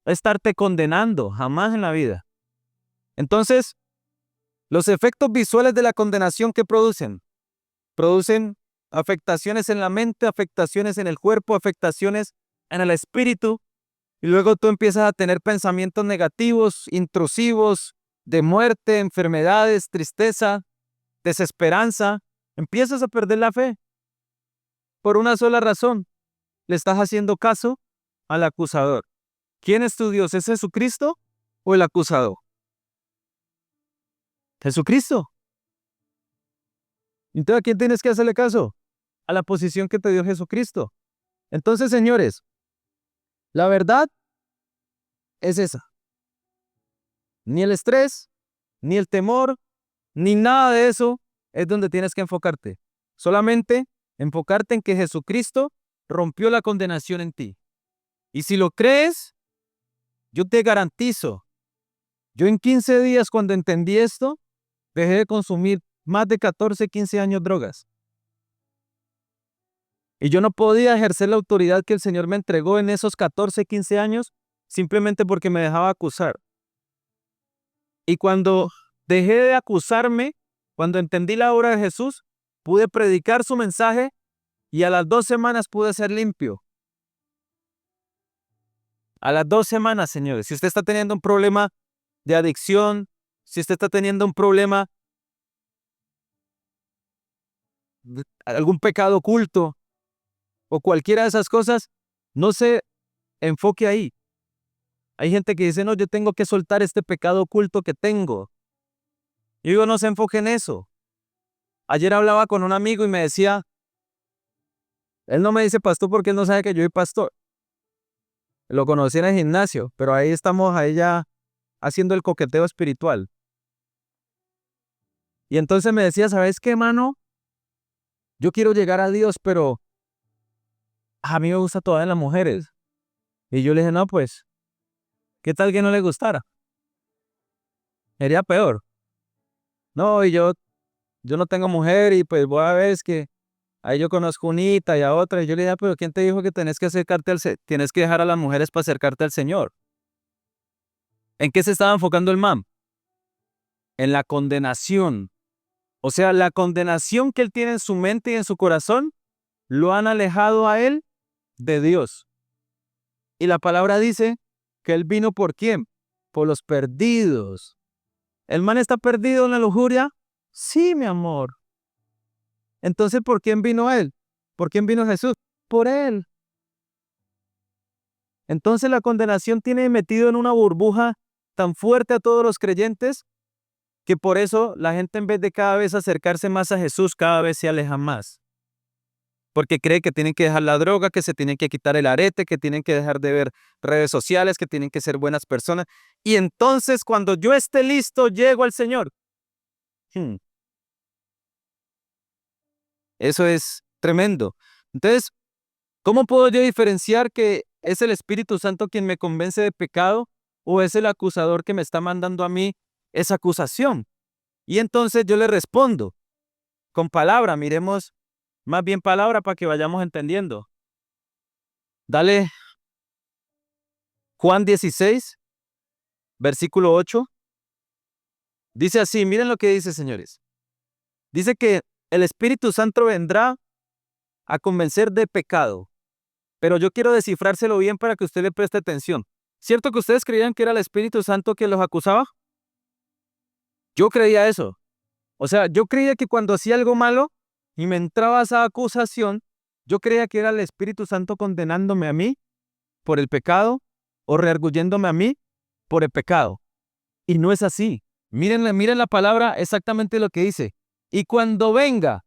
estarte condenando, jamás en la vida. Entonces, los efectos visuales de la condenación que producen afectaciones en la mente, afectaciones en el cuerpo, afectaciones en el espíritu, y luego tú empiezas a tener pensamientos negativos, intrusivos, de muerte, enfermedades, tristeza, desesperanza. Empiezas a perder la fe por una sola razón: le estás haciendo caso al acusador. ¿Quién es tu Dios? ¿Es Jesucristo o el acusador? Jesucristo. Entonces, ¿a quién tienes que hacerle caso? A la posición que te dio Jesucristo. Entonces, señores, la verdad es esa. Ni el estrés, ni el temor, ni nada de eso es donde tienes que enfocarte. Solamente enfocarte en que Jesucristo rompió la condenación en ti. Y si lo crees, yo te garantizo, yo en 15 días cuando entendí esto, dejé de consumir más de 14, 15 años drogas. Y yo no podía ejercer la autoridad que el Señor me entregó en esos 14, 15 años simplemente porque me dejaba acusar. Y cuando dejé de acusarme, cuando entendí la obra de Jesús, pude predicar su mensaje y a las 2 semanas pude ser limpio. A las 2 semanas, señores. Si usted está teniendo un problema de adicción, si usted está teniendo un problema, algún pecado oculto o cualquiera de esas cosas, no se enfoque ahí. Hay gente que dice, no, yo tengo que soltar este pecado oculto que tengo. Yo digo, no se enfoque en eso. Ayer hablaba con un amigo y me decía, él no me dice pastor porque él no sabe que yo soy pastor. Lo conocí en el gimnasio, pero ahí estamos ahí ya haciendo el coqueteo espiritual. Y entonces me decía, ¿sabes qué, mano? Yo quiero llegar a Dios, pero a mí me gusta todavía las mujeres. Y yo le dije, no, pues, ¿qué tal que no le gustara? Sería peor. No, y yo no tengo mujer y pues voy a ver, es que ahí yo conozco unita y a otra. Y yo le dije, pero ¿quién te dijo que tenés que acercarte tienes que dejar a las mujeres para acercarte al Señor? ¿En qué se estaba enfocando el man? En la condenación. O sea, la condenación que él tiene en su mente y en su corazón lo han alejado a él de Dios. Y la palabra dice que él vino ¿por quién? Por los perdidos. ¿El man está perdido en la lujuria? Sí, mi amor. Entonces, ¿por quién vino él? ¿Por quién vino Jesús? Por él. Entonces la condenación tiene metido en una burbuja tan fuerte a todos los creyentes que por eso la gente, en vez de cada vez acercarse más a Jesús, cada vez se aleja más. porque cree que tienen que dejar la droga, que se tienen que quitar el arete, que tienen que dejar de ver redes sociales, que tienen que ser buenas personas. Y entonces cuando yo esté listo, llego al Señor. Hmm, Eso es tremendo. Entonces, ¿cómo puedo yo diferenciar que es el Espíritu Santo quien me convence de pecado o es el acusador que me está mandando a mí esa acusación? Y entonces yo le respondo con palabra, miremos más bien palabra para que vayamos entendiendo. Dale Juan 16, versículo 8. Dice así, miren lo que dice, señores. Dice que el Espíritu Santo vendrá a convencer de pecado, pero yo quiero descifrárselo bien para que usted le preste atención. ¿Cierto que ustedes creían que era el Espíritu Santo que los acusaba? Yo creía eso. O sea, yo creía que cuando hacía algo malo y me entraba esa acusación, yo creía que era el Espíritu Santo condenándome a mí por el pecado o rearguyéndome a mí por el pecado. Y no es así. Miren la palabra exactamente lo que dice. Y cuando venga,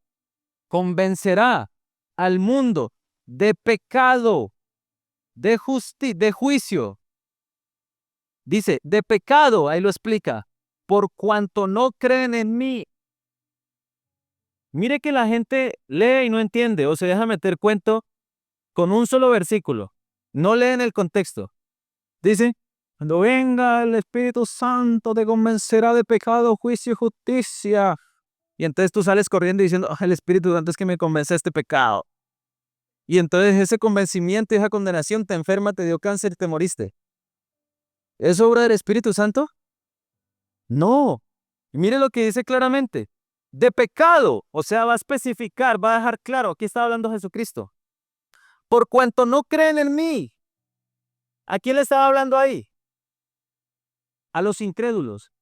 convencerá al mundo de pecado, de juicio. Dice, de pecado, ahí lo explica, por cuanto no creen en mí. Mire que la gente lee y no entiende o se deja meter cuento con un solo versículo. No leen el contexto. Dice, cuando venga el Espíritu Santo te convencerá de pecado, juicio y justicia. Y entonces tú sales corriendo diciendo, el Espíritu Santo es que me convence de este pecado. Y entonces ese convencimiento y esa condenación te enferma, te dio cáncer y te moriste. ¿Es obra del Espíritu Santo? No. Y mire lo que dice claramente. De pecado, o sea, va a especificar, va a dejar claro, aquí está hablando Jesucristo. Por cuanto no creen en mí. ¿A quién le estaba hablando ahí? A los incrédulos.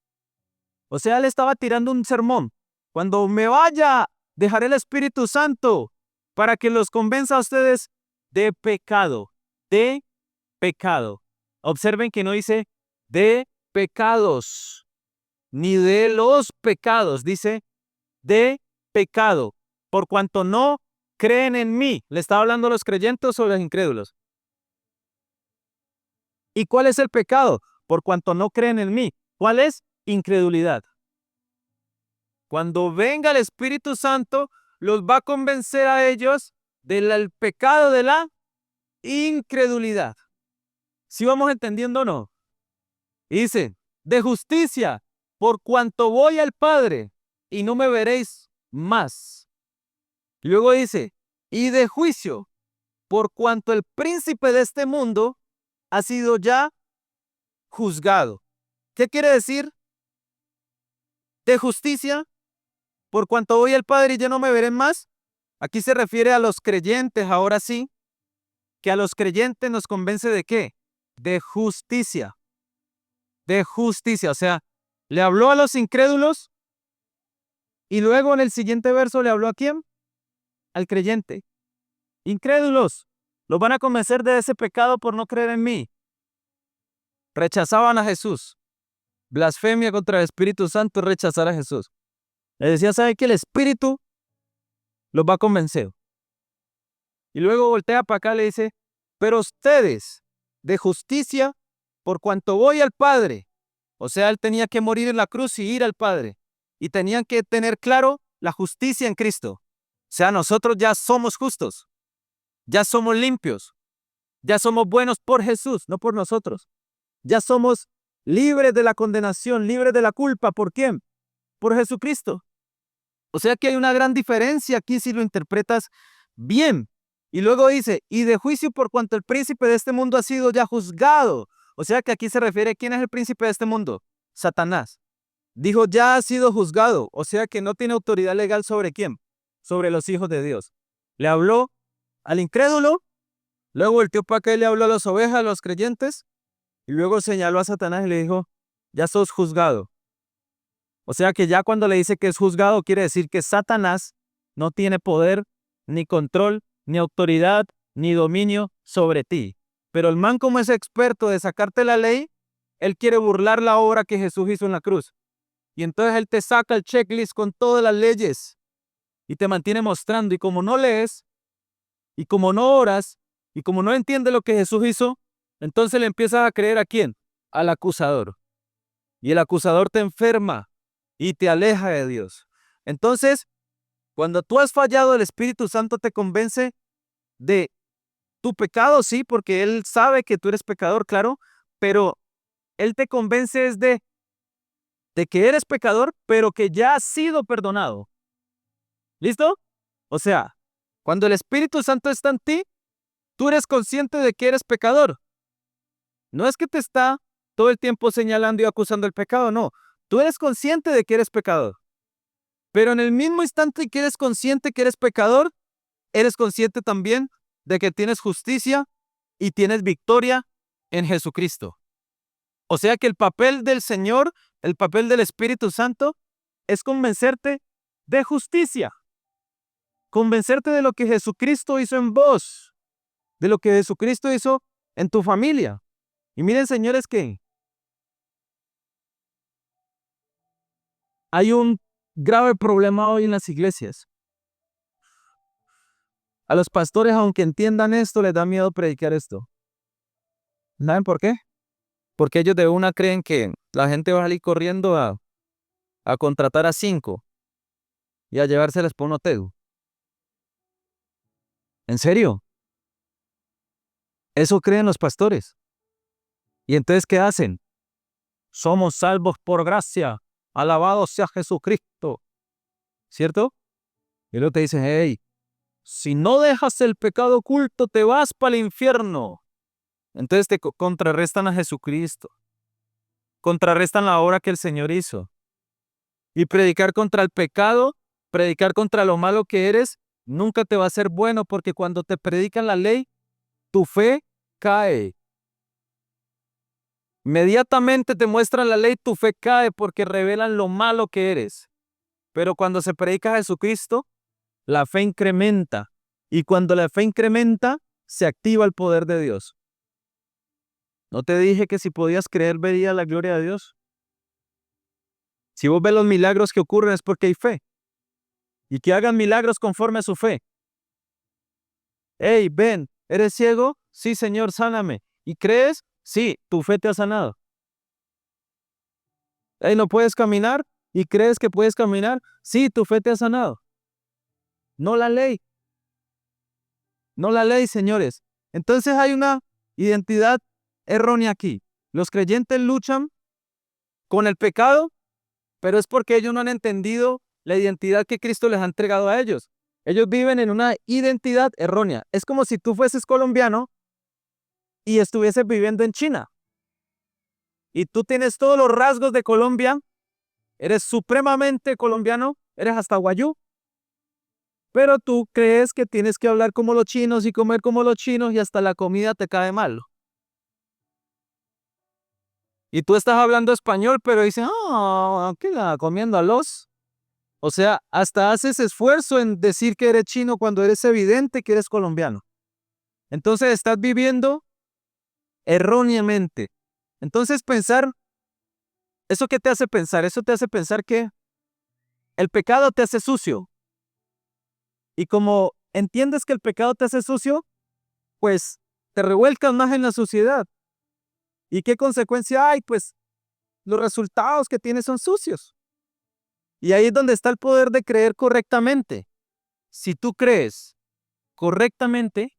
O sea, le estaba tirando un sermón. Cuando me vaya, dejaré el Espíritu Santo para que los convenza a ustedes de pecado. De pecado. Observen que no dice de pecados, ni de los pecados. Dice de pecado. Por cuanto no creen en mí. ¿Le está hablando a los creyentes o a los incrédulos? ¿Y cuál es el pecado? Por cuanto no creen en mí. ¿Cuál es? Incredulidad. Cuando venga el Espíritu Santo, los va a convencer a ellos del pecado de la incredulidad. ¿Sí vamos entendiendo o no? Y dice, de justicia, por cuanto voy al Padre y no me veréis más. Y luego dice, y de juicio, por cuanto el príncipe de este mundo ha sido ya juzgado. ¿Qué quiere decir? De justicia, por cuanto voy al Padre y ya no me veré más. Aquí se refiere a los creyentes, ahora sí, que a los creyentes nos convence de qué? De justicia. De justicia. O sea, le habló a los incrédulos y luego en el siguiente verso le habló ¿a quién? Al creyente. Incrédulos, los van a convencer de ese pecado por no creer en mí. Rechazaban a Jesús. Blasfemia contra el Espíritu Santo es rechazar a Jesús. Le decía, ¿sabe qué? El Espíritu los va a convencer. Y luego voltea para acá y le dice, pero ustedes, de justicia, por cuanto voy al Padre. O sea, él tenía que morir en la cruz y ir al Padre. Y tenían que tener claro la justicia en Cristo. O sea, nosotros ya somos justos. Ya somos limpios. Ya somos buenos por Jesús, no por nosotros. Ya somos libres de la condenación, libres de la culpa. ¿Por quién? Por Jesucristo. O sea que hay una gran diferencia aquí si lo interpretas bien. Y luego dice, y de juicio por cuanto el príncipe de este mundo ha sido ya juzgado. O sea que aquí se refiere a quién es el príncipe de este mundo. Satanás. Dijo, ya ha sido juzgado. O sea que no tiene autoridad legal sobre quién. Sobre los hijos de Dios. Le habló al incrédulo. Luego el tío Paca le habló a las ovejas, a los creyentes. Y luego señaló a Satanás y le dijo, ya sos juzgado. O sea que ya cuando le dice que es juzgado, quiere decir que Satanás no tiene poder, ni control, ni autoridad, ni dominio sobre ti. Pero el man, como es experto de sacarte la ley, él quiere burlar la obra que Jesús hizo en la cruz. Y entonces él te saca el checklist con todas las leyes y te mantiene mostrando. Y como no lees, Y como no oras, y como no entiendes lo que Jesús hizo, entonces le empiezas a creer ¿a quién? Al acusador. Y el acusador te enferma y te aleja de Dios. Entonces, cuando tú has fallado, el Espíritu Santo te convence de tu pecado, sí, porque Él sabe que tú eres pecador, claro, pero Él te convence es de que eres pecador, pero que ya has sido perdonado. ¿Listo? O sea, cuando el Espíritu Santo está en ti, tú eres consciente de que eres pecador. No es que te está todo el tiempo señalando y acusando el pecado, no. Tú eres consciente de que eres pecador. Pero en el mismo instante que eres consciente que eres pecador, eres consciente también de que tienes justicia y tienes victoria en Jesucristo. O sea que el papel del Señor, el papel del Espíritu Santo, es convencerte de justicia. Convencerte de lo que Jesucristo hizo en vos, de lo que Jesucristo hizo en tu familia. Y miren, señores, que hay un grave problema hoy en las iglesias. A los pastores, aunque entiendan esto, les da miedo predicar esto. ¿Saben por qué? Porque ellos de una creen que la gente va a salir corriendo a contratar a 5 y a llevárselas por un hotel. ¿En serio? Eso creen los pastores. ¿Y entonces qué hacen? Somos salvos por gracia. Alabado sea Jesucristo. ¿Cierto? Y luego te dicen, hey, si no dejas el pecado oculto, te vas para el infierno. Entonces te contrarrestan a Jesucristo. Contrarrestan la obra que el Señor hizo. Y predicar contra el pecado, predicar contra lo malo que eres, nunca te va a ser bueno, porque cuando te predican la ley, tu fe cae. Inmediatamente te muestran la ley, tu fe cae porque revelan lo malo que eres. Pero cuando se predica a Jesucristo, la fe incrementa. Y cuando la fe incrementa, se activa el poder de Dios. ¿No te dije que si podías creer, verías la gloria de Dios? Si vos ves los milagros que ocurren es porque hay fe. Y que hagan milagros conforme a su fe. Hey, ven, ¿eres ciego? Sí, Señor, sáname. ¿Y crees? Sí, tu fe te ha sanado. Hey, ¿no puedes caminar? ¿Y crees que puedes caminar? Sí, tu fe te ha sanado. No la ley. No la ley, señores. Entonces hay una identidad errónea aquí. Los creyentes luchan con el pecado, pero es porque ellos no han entendido la identidad que Cristo les ha entregado a ellos. Ellos viven en una identidad errónea. Es como si tú fueses colombiano y estuvieses viviendo en China. Y tú tienes todos los rasgos de Colombia, eres supremamente colombiano, eres hasta guayú, pero tú crees que tienes que hablar como los chinos y comer como los chinos y hasta la comida te cae mal. Y tú estás hablando español, pero dicen, ¿qué la comiendo a los? O sea, hasta haces esfuerzo en decir que eres chino cuando eres evidente que eres colombiano. Entonces estás viviendo erróneamente. Entonces pensar, ¿eso qué te hace pensar? Eso te hace pensar que el pecado te hace sucio. Y como entiendes que el pecado te hace sucio, pues te revuelcas más en la suciedad. ¿Y qué consecuencia hay? Pues los resultados que tienes son sucios. Y ahí es donde está el poder de creer correctamente. Si tú crees correctamente,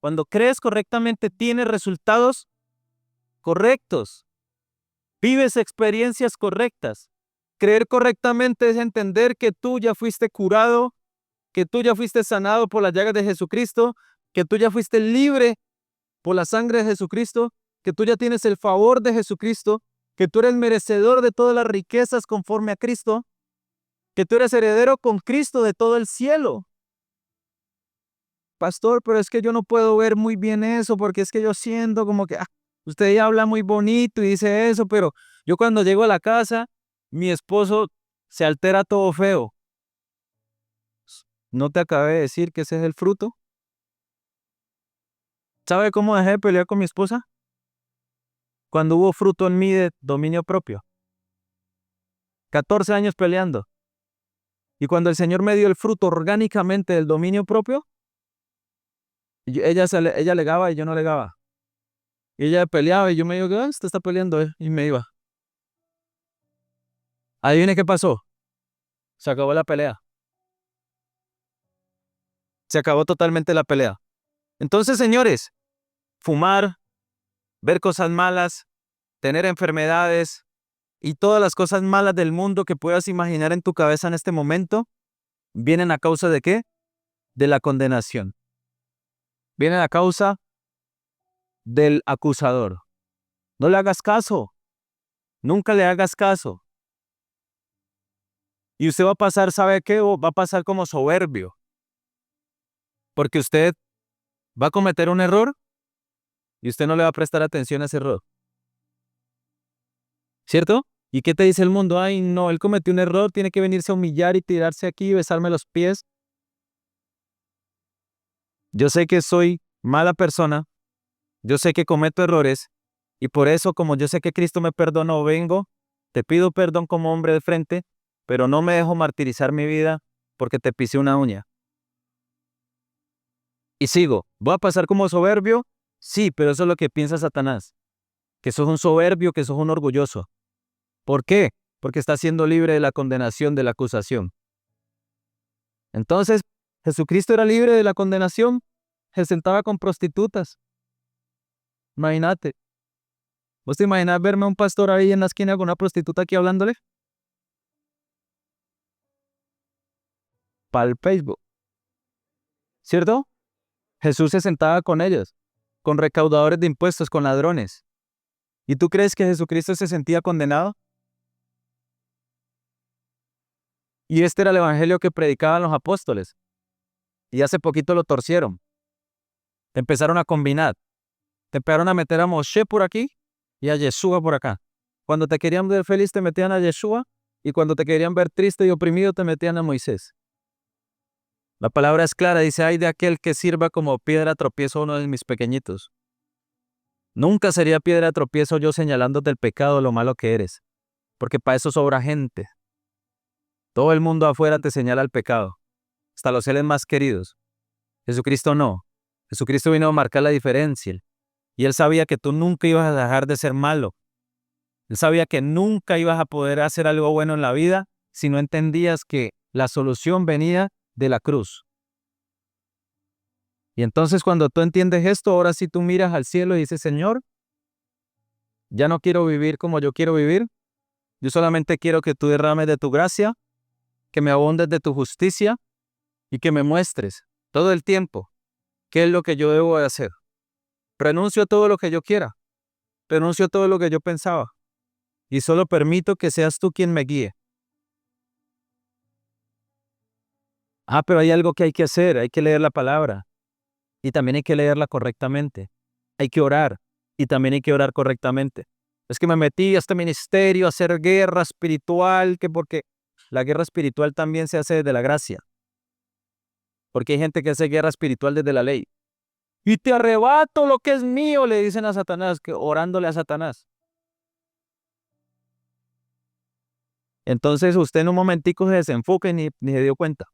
cuando crees correctamente, tienes resultados correctos. Vives experiencias correctas. Creer correctamente es entender que tú ya fuiste curado, que tú ya fuiste sanado por las llagas de Jesucristo, que tú ya fuiste libre por la sangre de Jesucristo, que tú ya tienes el favor de Jesucristo, que tú eres merecedor de todas las riquezas conforme a Cristo, que tú eres heredero con Cristo de todo el cielo. Pastor, pero es que yo no puedo ver muy bien eso porque es que yo siento como que usted ya habla muy bonito y dice eso, pero yo cuando llego a la casa, mi esposo se altera todo feo. ¿No te acabé de decir que ese es el fruto? ¿Sabe cómo dejé de pelear con mi esposa? Cuando hubo fruto en mí de dominio propio. 14 años peleando. Y cuando el Señor me dio el fruto orgánicamente del dominio propio, Ella alegaba y yo no alegaba. Y ella peleaba y yo me digo, usted está peleando, y me iba. Adivine qué pasó. Se acabó la pelea. Se acabó totalmente la pelea. Entonces, señores, fumar, ver cosas malas, tener enfermedades y todas las cosas malas del mundo que puedas imaginar en tu cabeza en este momento, vienen a causa de ¿qué? De la condenación. Vienen a causa del acusador. No le hagas caso. Nunca le hagas caso. Y usted va a pasar, ¿sabe qué? Va a pasar como soberbio. Porque usted va a cometer un error y usted no le va a prestar atención a ese error. ¿Cierto? ¿Y qué te dice el mundo? Ay, no, él cometió un error, tiene que venirse a humillar y tirarse aquí y besarme los pies. Yo sé que soy mala persona, yo sé que cometo errores y por eso, como yo sé que Cristo me perdonó, vengo, te pido perdón como hombre de frente, pero no me dejo martirizar mi vida porque te pisé una uña. Y sigo, ¿voy a pasar como soberbio? Sí, pero eso es lo que piensa Satanás, que sos un soberbio, que sos un orgulloso. ¿Por qué? Porque estás siendo libre de la condenación, de la acusación. Entonces, Jesucristo era libre de la condenación, se sentaba con prostitutas. Imagínate. ¿Vos te imaginas verme a un pastor ahí en la esquina con una prostituta aquí hablándole? Para el Facebook. ¿Cierto? Jesús se sentaba con ellos, con recaudadores de impuestos, con ladrones. ¿Y tú crees que Jesucristo se sentía condenado? Y este era el evangelio que predicaban los apóstoles. Y hace poquito lo torcieron. Empezaron a combinar. Te empezaron a meter a Moshe por aquí y a Yeshua por acá. Cuando te querían ver feliz te metían a Yeshua y cuando te querían ver triste y oprimido te metían a Moisés. La palabra es clara, dice, ay de aquel que sirva como piedra tropiezo a uno de mis pequeñitos. Nunca sería piedra tropiezo yo señalándote el pecado, lo malo que eres, porque para eso sobra gente. Todo el mundo afuera te señala el pecado, hasta los seres más queridos. Jesucristo no. Jesucristo vino a marcar la diferencia. Y Él sabía que tú nunca ibas a dejar de ser malo. Él sabía que nunca ibas a poder hacer algo bueno en la vida si no entendías que la solución venía de la cruz. Y entonces cuando tú entiendes esto, ahora sí tú miras al cielo y dices, Señor, ya no quiero vivir como yo quiero vivir. Yo solamente quiero que tú derrames de tu gracia, que me abundes de tu justicia y que me muestres todo el tiempo qué es lo que yo debo de hacer. Renuncio a todo lo que yo quiera. Renuncio a todo lo que yo pensaba. Y solo permito que seas tú quien me guíe. Pero hay algo que hay que hacer. Hay que leer la palabra. Y también hay que leerla correctamente. Hay que orar. Y también hay que orar correctamente. Es que me metí a este ministerio a hacer guerra espiritual, que porque la guerra espiritual también se hace desde la gracia. Porque hay gente que hace guerra espiritual desde la ley. Y te arrebato lo que es mío, le dicen a Satanás, que orándole a Satanás. Entonces usted en un momentico se desenfoca y ni se dio cuenta.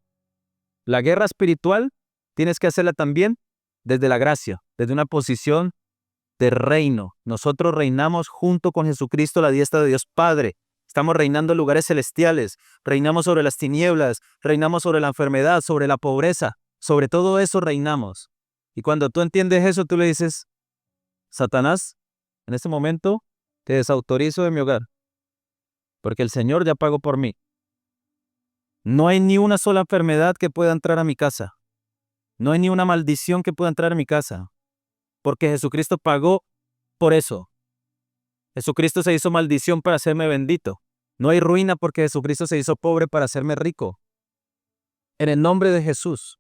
La guerra espiritual tienes que hacerla también desde la gracia, desde una posición de reino. Nosotros reinamos junto con Jesucristo a la diestra de Dios Padre. Estamos reinando en lugares celestiales, reinamos sobre las tinieblas, reinamos sobre la enfermedad, sobre la pobreza, sobre todo eso reinamos. Y cuando tú entiendes eso, tú le dices, Satanás, en este momento te desautorizo de mi hogar, porque el Señor ya pagó por mí. No hay ni una sola enfermedad que pueda entrar a mi casa. No hay ni una maldición que pueda entrar a mi casa, porque Jesucristo pagó por eso. Jesucristo se hizo maldición para hacerme bendito. No hay ruina porque Jesucristo se hizo pobre para hacerme rico. En el nombre de Jesús.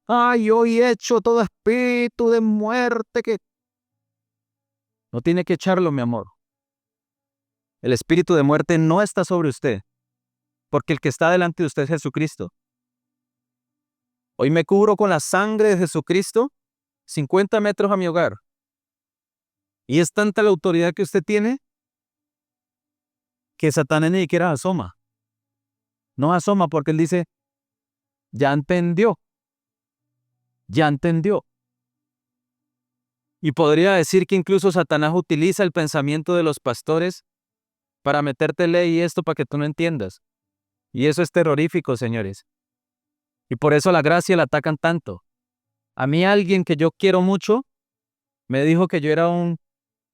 Ay, hoy he hecho todo espíritu de muerte que... No tiene que echarlo, mi amor. El espíritu de muerte no está sobre usted, porque el que está delante de usted es Jesucristo. Hoy me cubro con la sangre de Jesucristo 50 metros a mi hogar. Y es tanta la autoridad que usted tiene que Satanás ni siquiera asoma. No asoma porque él dice, ya entendió. ya entendió. Y podría decir que incluso Satanás utiliza el pensamiento de los pastores para meterte ley y esto para que tú no entiendas. Y eso es terrorífico, señores. Y por eso la gracia la atacan tanto. A mí alguien que yo quiero mucho me dijo que yo era un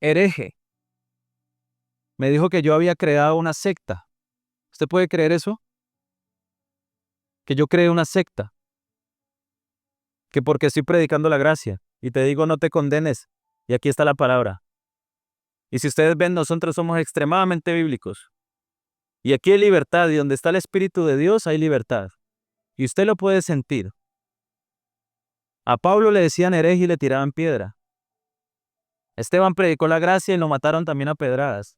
hereje. Me dijo que yo había creado una secta. ¿Usted puede creer eso? Que yo creé una secta. Que porque estoy predicando la gracia. Y te digo, no te condenes. Y aquí está la palabra. Y si ustedes ven, nosotros somos extremadamente bíblicos. Y aquí hay libertad. Y donde está el Espíritu de Dios hay libertad. Y usted lo puede sentir. A Pablo le decían hereje y le tiraban piedra. Esteban predicó la gracia y lo mataron también a pedradas.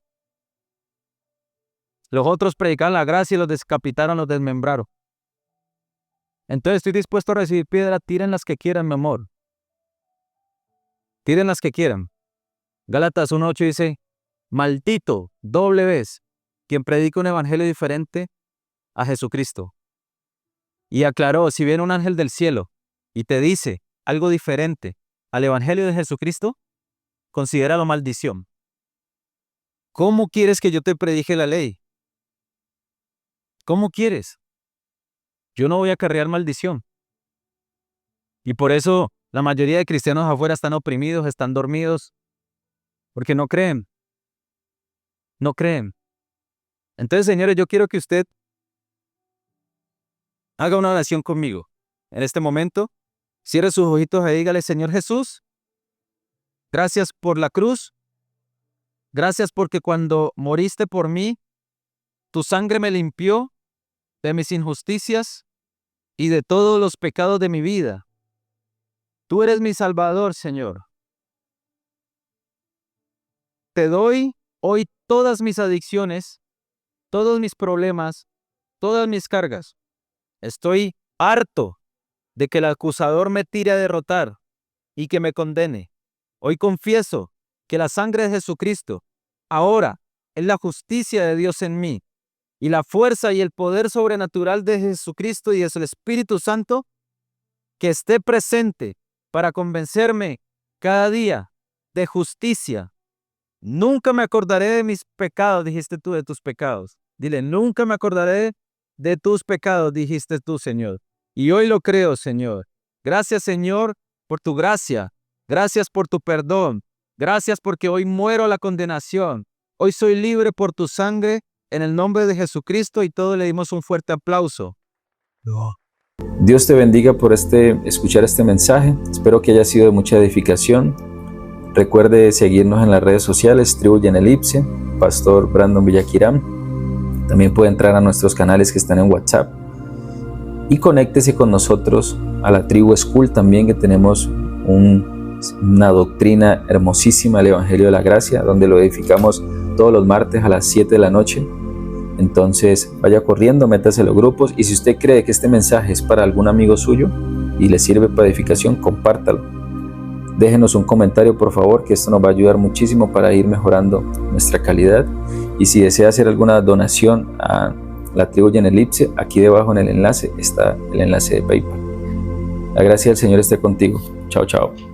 Los otros predicaban la gracia y los decapitaron, los desmembraron. Entonces estoy dispuesto a recibir piedra, tiren las que quieran, mi amor. Tiren las que quieran. Gálatas 1:8 dice, maldito, doble vez, quien predica un evangelio diferente a Jesucristo. Y aclaró, si viene un ángel del cielo y te dice algo diferente al evangelio de Jesucristo, considéralo maldición. ¿Cómo quieres que yo te predique la ley? ¿Cómo quieres? Yo no voy a acarrear maldición. Y por eso la mayoría de cristianos afuera están oprimidos, están dormidos, porque no creen. No creen. Entonces, señores, yo quiero que usted haga una oración conmigo. En este momento, cierre sus ojitos y dígale, Señor Jesús, gracias por la cruz. Gracias porque cuando moriste por mí, tu sangre me limpió de mis injusticias y de todos los pecados de mi vida. Tú eres mi Salvador, Señor. Te doy hoy todas mis adicciones, todos mis problemas, todas mis cargas. Estoy harto de que el acusador me tire a derrotar y que me condene. Hoy confieso que la sangre de Jesucristo ahora es la justicia de Dios en mí y la fuerza y el poder sobrenatural de Jesucristo y es el Espíritu Santo que esté presente para convencerme cada día de justicia. Nunca me acordaré de mis pecados, dijiste tú, de tus pecados. Dile, nunca me acordaré de tus pecados, dijiste tú, Señor. Y hoy lo creo, Señor. Gracias, Señor, por tu gracia. Gracias por tu perdón. Gracias porque hoy muero la condenación. Hoy soy libre por tu sangre en el nombre de Jesucristo y todos le dimos un fuerte aplauso. Dios te bendiga por escuchar este mensaje. Espero que haya sido de mucha edificación. Recuerde seguirnos en las redes sociales, Tribu Yenelipse, Pastor Brandon Villaquirán. También puede entrar a nuestros canales que están en WhatsApp. Y conéctese con nosotros a la Tribu School también, que tenemos una doctrina hermosísima del Evangelio de la Gracia, donde lo edificamos todos los martes a las 7 de la noche. Entonces vaya corriendo, métase a los grupos y si usted cree que este mensaje es para algún amigo suyo y le sirve para edificación, compártalo. Déjenos un comentario, por favor, que esto nos va a ayudar muchísimo para ir mejorando nuestra calidad. Y si desea hacer alguna donación a la Tribu Yenelipse, aquí debajo en el enlace está el enlace de PayPal. La gracia del Señor esté contigo. Chao, chao.